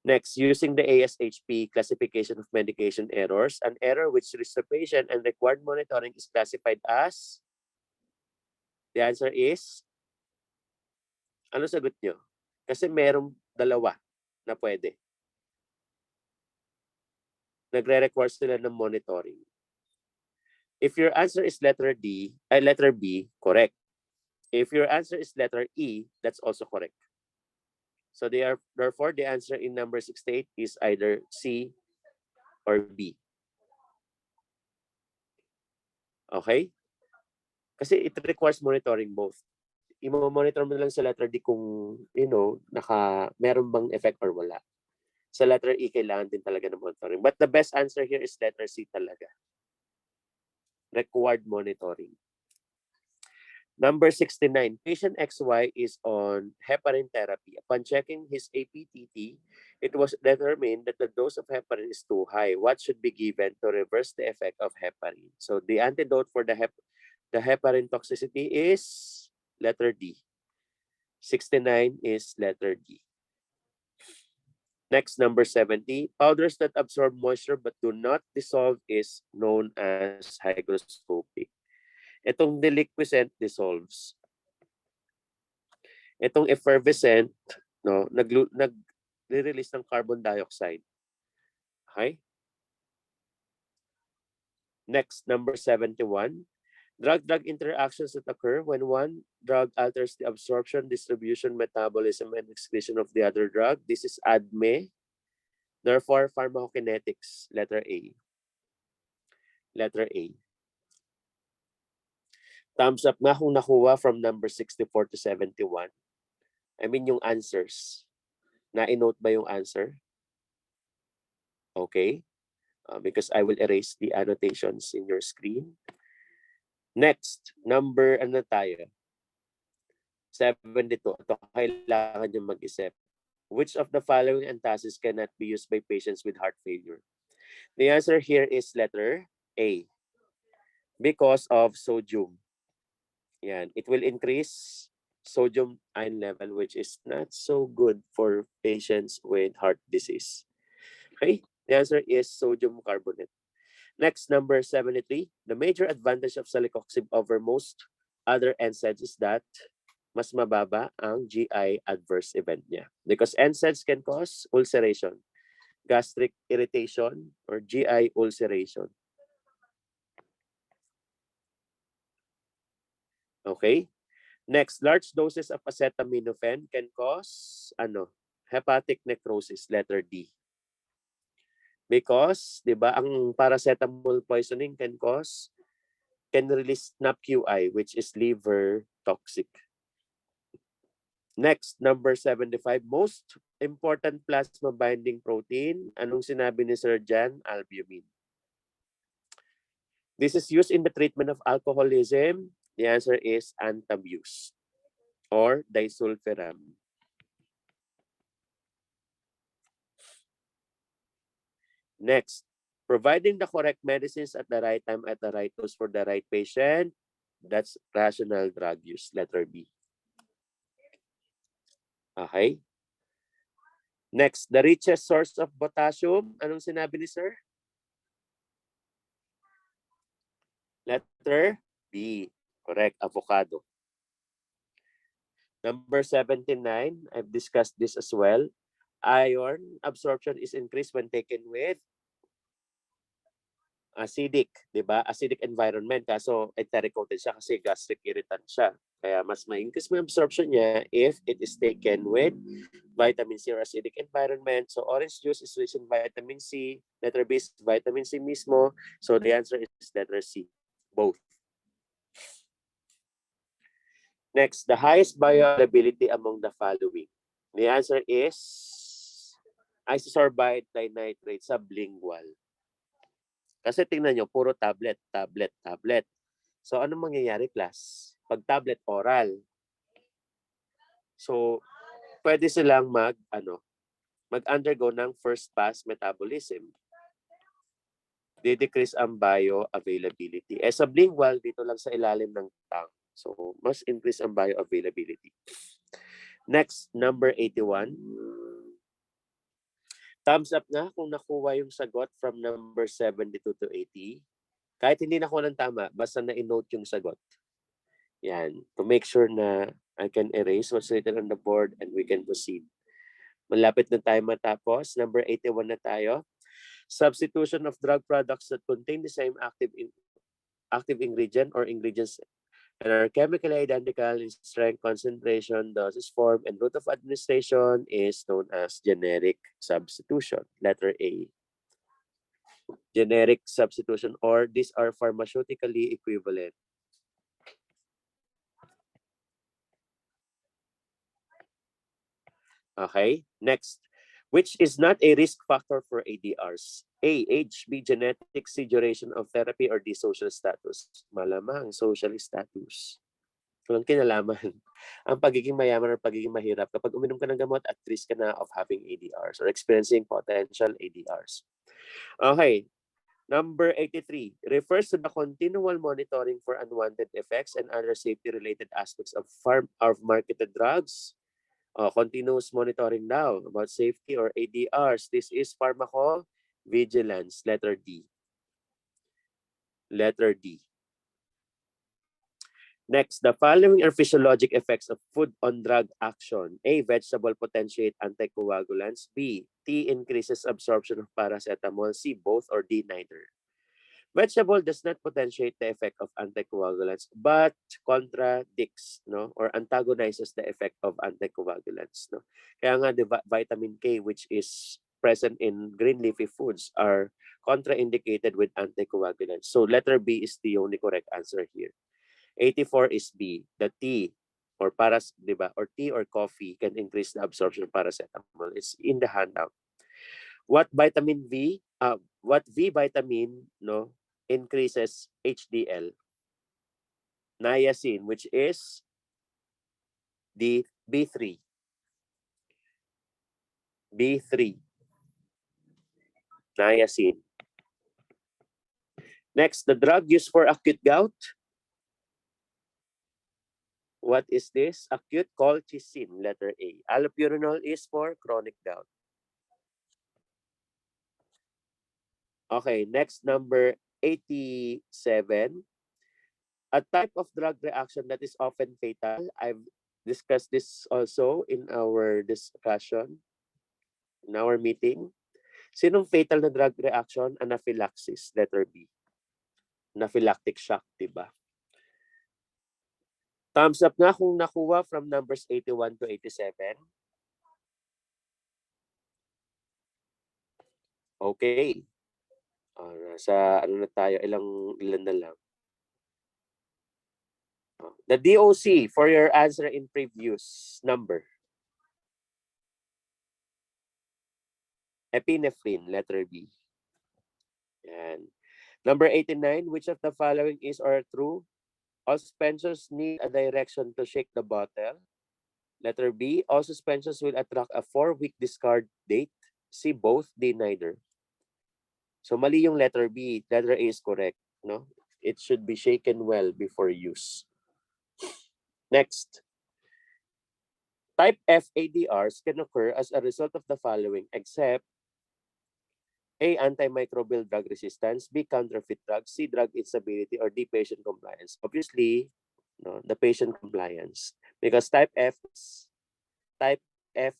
Next, using the ASHP classification of medication errors, an error which reaches the patient and required monitoring is classified as? The answer is? Ano sagot nyo? Kasi merong dalawa na pwede. Nagre-require sila ng monitoring. If your answer is letter B, correct. If your answer is letter E, that's also correct. So therefore, the answer in number 68 is either C or B. Okay? Kasi it requires monitoring both. I-monitor mo lang sa letter D kung, meron bang effect or wala. Sa letter E, kailangan din talaga ng monitoring. But the best answer here is letter C talaga. Required monitoring. Number 69, patient XY is on heparin therapy. Upon checking his APTT, it was determined that the dose of heparin is too high. What should be given to reverse the effect of heparin? So the antidote for the heparin toxicity is letter D. 69 is letter D. Next, number 70, powders that absorb moisture but do not dissolve is known as hygroscopic. Itong deliquescent dissolves. Itong effervescent, nag-release ng carbon dioxide. Okay? Next, number 71. Drug-drug interactions that occur when one drug alters the absorption, distribution, metabolism, and excretion of the other drug. This is ADME. Therefore, pharmacokinetics, letter A. Letter A. Thumbs up nga kung nakuha from number 64 to 71. I mean yung answers. Na-note ba yung answer? Okay. Because I will erase the annotations in your screen. Next, number 72. Ito kailangan nyo mag-isip. Which of the following antacids cannot be used by patients with heart failure? The answer here is letter A. Because of sodium. Yan. It will increase sodium ion level, which is not so good for patients with heart disease. Okay? The answer is sodium carbonate. Next, number 73. The major advantage of celecoxib over most other NSAIDs is that mas mababa ang GI adverse event niya. Because NSAIDs can cause ulceration, gastric irritation, or GI ulceration. Okay? Next, large doses of acetaminophen can cause hepatic necrosis, letter D. Because, 'di ba, ang paracetamol poisoning can release NAPQI, which is liver toxic. Next, number 75, most important plasma binding protein. Anong sinabi ni Sir Jan? Albumin. This is used in the treatment of alcoholism. The answer is antabuse or disulfiram. Next, providing the correct medicines at the right time at the right dose for the right patient. That's rational drug use, letter B. Okay. Next, the richest source of potassium. Anong sinabi ni Sir? Letter B. Correct, avocado. Number 79, I've discussed this as well. Iron absorption is increased when taken with acidic, di ba? Acidic environment. Kaso enteric coated siya kasi gastric irritant siya. Kaya mas ma-increase mo absorption niya if it is taken with vitamin C or acidic environment. So orange juice is rich in vitamin C. Letter B is vitamin C mismo. So the answer is letter C, both. Next, the highest bioavailability among the following. The answer is isosorbide dinitrate sublingual. Kasi tingnan nyo, puro tablet, tablet, tablet. So, anong mangyayari, class? Pag tablet, oral. So, pwede silang mag-undergo ng first pass metabolism. Didecrease ang bioavailability. Sublingual, dito lang sa ilalim ng tongue. So, mas increase ang bioavailability. Next, number 81. Thumbs up na kung nakuha yung sagot from number 72 to 80. Kahit hindi nakuha ng tama, basta na-note yung sagot. Yan. To make sure na I can erase what's written on the board and we can proceed. Malapit na tayo matapos. Number 81 na tayo. Substitution of drug products that contain the same active ingredient or ingredients and are chemically identical in strength, concentration, dosage form, and route of administration is known as generic substitution. Letter A. Generic substitution, or these are pharmaceutically equivalent. Okay, next. Which is not a risk factor for ADRs? A, age, B, genetics, C, duration of therapy, or D, social status? Malamang, social status. Walang kinalaman. Ang pagiging mayaman or pagiging mahirap, kapag uminom ka ng gamot, at risk ka na of having ADRs or experiencing potential ADRs. Okay, number 83 refers to the continual monitoring for unwanted effects and other safety-related aspects of marketed drugs. Continuous monitoring now about safety or ADRs. This is pharmacovigilance, letter D. Letter D. Next, the following are physiologic effects of food on drug action. A, vegetable potentiate anticoagulants. B, T, increases absorption of paracetamol. C, both, or D, neither. Vegetable does not potentiate the effect of anticoagulants but contradicts, no, or antagonizes the effect of anticoagulants, no. Kaya nga the vitamin K, which is present in green leafy foods, are contraindicated with anticoagulants. So letter B is the only correct answer here. 84 is B. The tea or or tea or coffee can increase the absorption of paracetamol. It's in the handout. What V vitamin, no, increases HDL? Niacin, which is the B3. B3. Niacin. Next, the drug used for acute gout. What is this? Acute colchicine, letter A. Allopurinol is for chronic gout. Okay, next, number 87, a type of drug reaction that is often fatal. I've discussed this also in our discussion, in our meeting. Sinong fatal na drug reaction? Anaphylaxis, letter B. Anaphylactic shock, diba? Thumbs up nga kung nakuha from numbers 81 to 87. Okay. Sa ano na tayo, ilan na lang. The DOC for your answer in previous number. Epinephrine, letter B. Yan. Number 89, which of the following is or true? All suspensions need a direction to shake the bottle. Letter B, all suspensions will attract a 4-week discard date. C, both, D, neither. So mali yung letter B. Letter A is correct. No? It should be shaken well before use. Next. Type F ADRs can occur as a result of the following, except A, antimicrobial drug resistance, B, counterfeit drugs, C, drug instability, or D, patient compliance. Obviously, no, the patient compliance. Because type F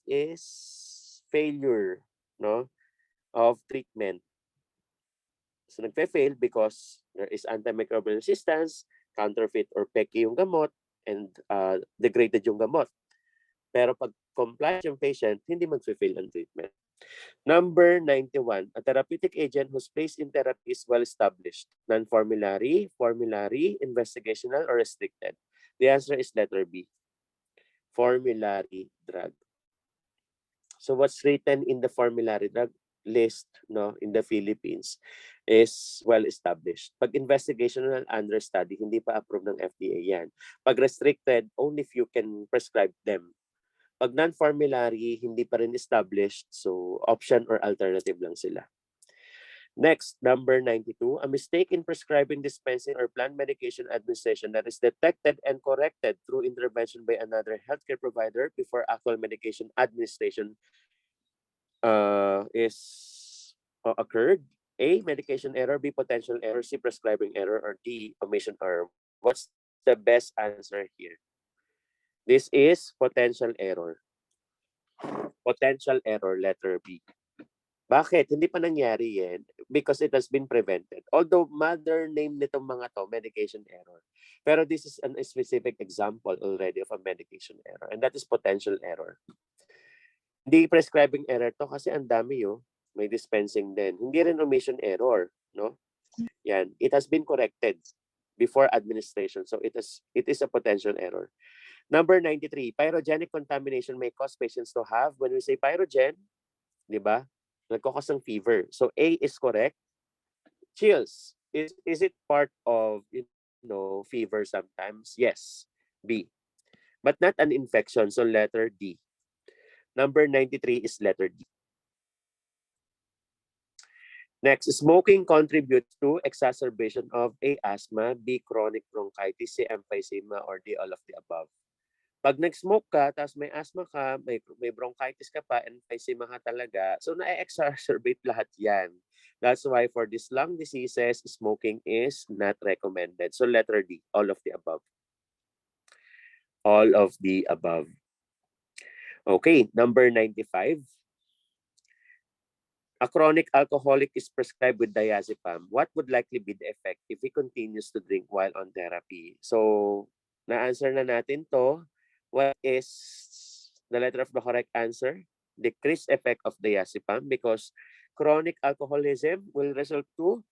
is failure, no, of treatment. So nagfe-fail because there is antimicrobial resistance, counterfeit or peki yung gamot, and degraded yung gamot. Pero pag compliant yung patient, hindi mag-fail ang treatment. Number 91, a therapeutic agent whose place in therapy is well established. Non-formulary, formulary, investigational, or restricted. The answer is letter B. Formulary drug. So what's written in the formulary drug list, no, in the Philippines is well established. Pag investigational under study, hindi pa approved ng FDA yan. Pag restricted, only few can prescribe them. Pag non-formulary, hindi pa rin established, so option or alternative lang sila. Next, number 92, a mistake in prescribing, dispensing, or planned medication administration that is detected and corrected through intervention by another healthcare provider before actual medication administration occurred. A, medication error, B, potential error, C, prescribing error, or D, omission error. What's the best answer here? This is potential error. Potential error, letter B. Bakit? Hindi pa nangyari yan because it has been prevented. Although mother name nitong mga to, medication error. Pero this is a specific example already of a medication error, and that is potential error. Hindi prescribing error to kasi ang dami yun. May dispensing din. Hindi rin omission error, no? Yan. It has been corrected before administration. So it is a potential error. Number 93, pyrogenic contamination may cause patients to have, when we say pyrogen, di ba? Nagkakos ng fever. So A is correct. Chills. Is it part of, fever sometimes? Yes. B. But not an infection. So letter D. Number 93 is letter D. Next, smoking contributes to exacerbation of A, asthma, B, chronic bronchitis, C, emphysema, or D, all of the above. Pag nag-smoke ka, tapos may asthma ka, may bronchitis ka pa, emphysema ka talaga, so na-exacerbate lahat yan. That's why for these lung diseases, smoking is not recommended. So letter D, all of the above. All of the above. Okay, number 95. A chronic alcoholic is prescribed with diazepam. What would likely be the effect if he continues to drink while on therapy? So, na-answer na natin to. What is the letter of the correct answer? Decreased effect of diazepam because chronic alcoholism will result to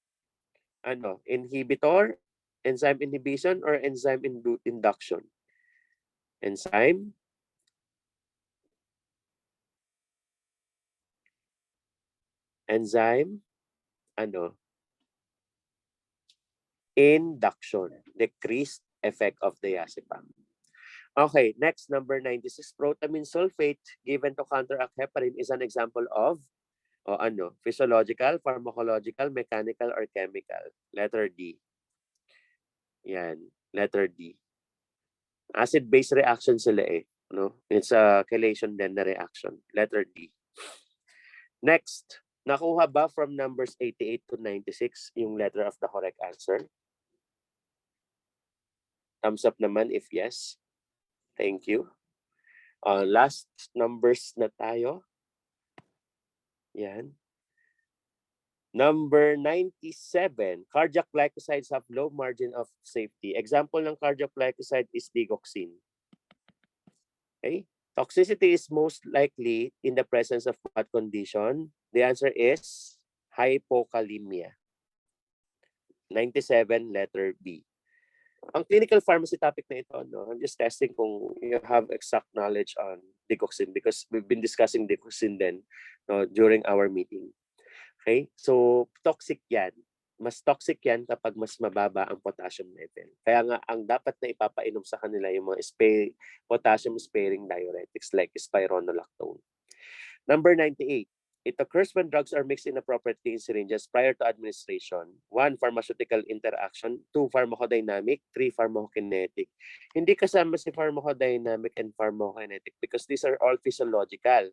inhibitor, enzyme inhibition, or enzyme induction. Enzyme induction, decreased effect of diazepam. Okay, next, number 96, protamine sulfate given to counteract heparin is an example of physiological, pharmacological, mechanical, or chemical. Letter D. Yan, letter D. Acid-base reaction sila eh. No? It's a chelation din na reaction. Letter D. Next, Nakuha ba from numbers 88 to 96 yung letter of the correct answer? Thumbs up naman if yes. Thank you. Last numbers na tayo. Yan. Number 97, cardiac glycosides have low margin of safety. Example ng cardiac glycoside is digoxin. Okay? Toxicity is most likely in the presence of what condition? The answer is hypokalemia. 97, letter B. Ang clinical pharmacy topic na ito, no, I'm just testing kung you have exact knowledge on digoxin because we've been discussing digoxin then no, during our meeting. Okay? So, toxic yan. Mas toxic yan kapag mas mababa ang potassium level. Kaya nga, ang dapat na ipapainom sa kanila yung mga potassium-sparing diuretics like spironolactone. Number 98. It occurs when drugs are mixed inappropriately in syringes prior to administration. 1. Pharmaceutical interaction. 2. Pharmacodynamic. 3. Pharmacokinetic. Hindi kasama si pharmacodynamic and pharmacokinetic because these are all physiological.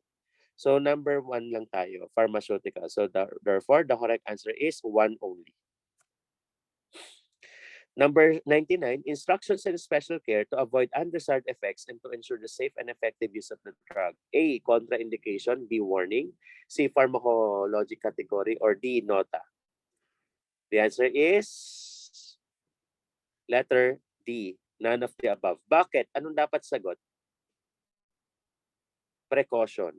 So number 1 lang tayo, pharmaceutical. So therefore, the correct answer is 1 only. Number 99, instructions and special care to avoid undesired effects and to ensure the safe and effective use of the drug. A, contraindication. B, warning. C, pharmacologic category. Or D, nota. The answer is letter D, none of the above. Bakit? Anong dapat sagot? Precaution.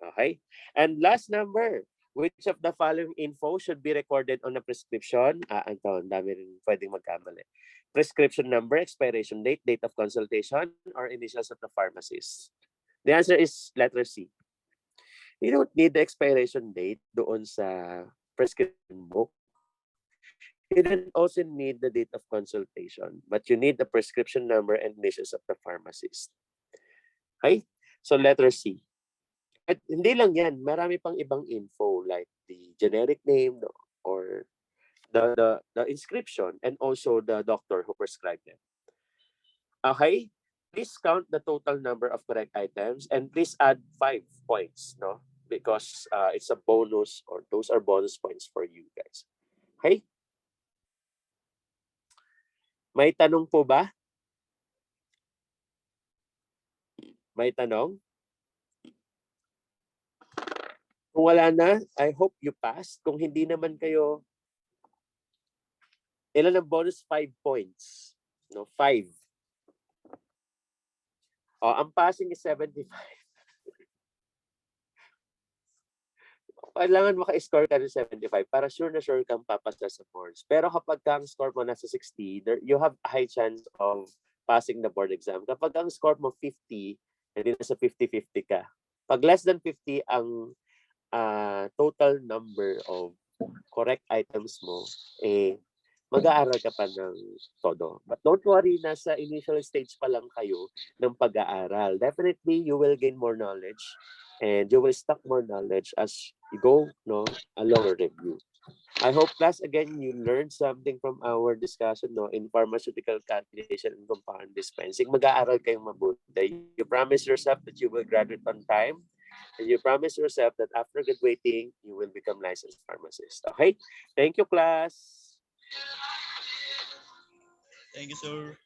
Okay? And last number, which of the following info should be recorded on a prescription? Ito, ang dami rin pwedeng magkamali. Prescription number, expiration date, date of consultation, or initials of the pharmacist. The answer is letter C. You don't need the expiration date doon sa prescription book. You don't also need the date of consultation, but you need the prescription number and initials of the pharmacist. Okay? So letter C. At hindi lang yan, marami pang ibang info like the generic name or the inscription and also the doctor who prescribed them. Okay? Please count the total number of correct items and please add 5 points, no? Because it's a bonus or those are bonus points for you guys. Okay? May tanong po ba? May tanong? Kung wala na, I hope you passed. Kung hindi naman kayo, ilan ang bonus? 5 points. No, 5. Ang passing is 75. Kailangan maka-score ka ng 75 para sure na sure kang papasa sa boards. Pero kapag ang score mo nasa 60, you have a high chance of passing the board exam. Kapag ang score mo 50, hindi nasa 50-50 ka. Pag less than 50 ang total number of correct items mo, mag-aaral ka pa ng todo. But don't worry, nasa initial stage pa lang kayo ng pag-aaral. Definitely, you will gain more knowledge and you will stock more knowledge as you go along a review. I hope class, again, you learned something from our discussion in pharmaceutical calculation and compound dispensing. Mag-aaral kayong mabuti. You promise yourself that you will graduate on time. And you promise yourself that after graduating, you will become licensed pharmacist. Okay? Thank you, class. Thank you, sir.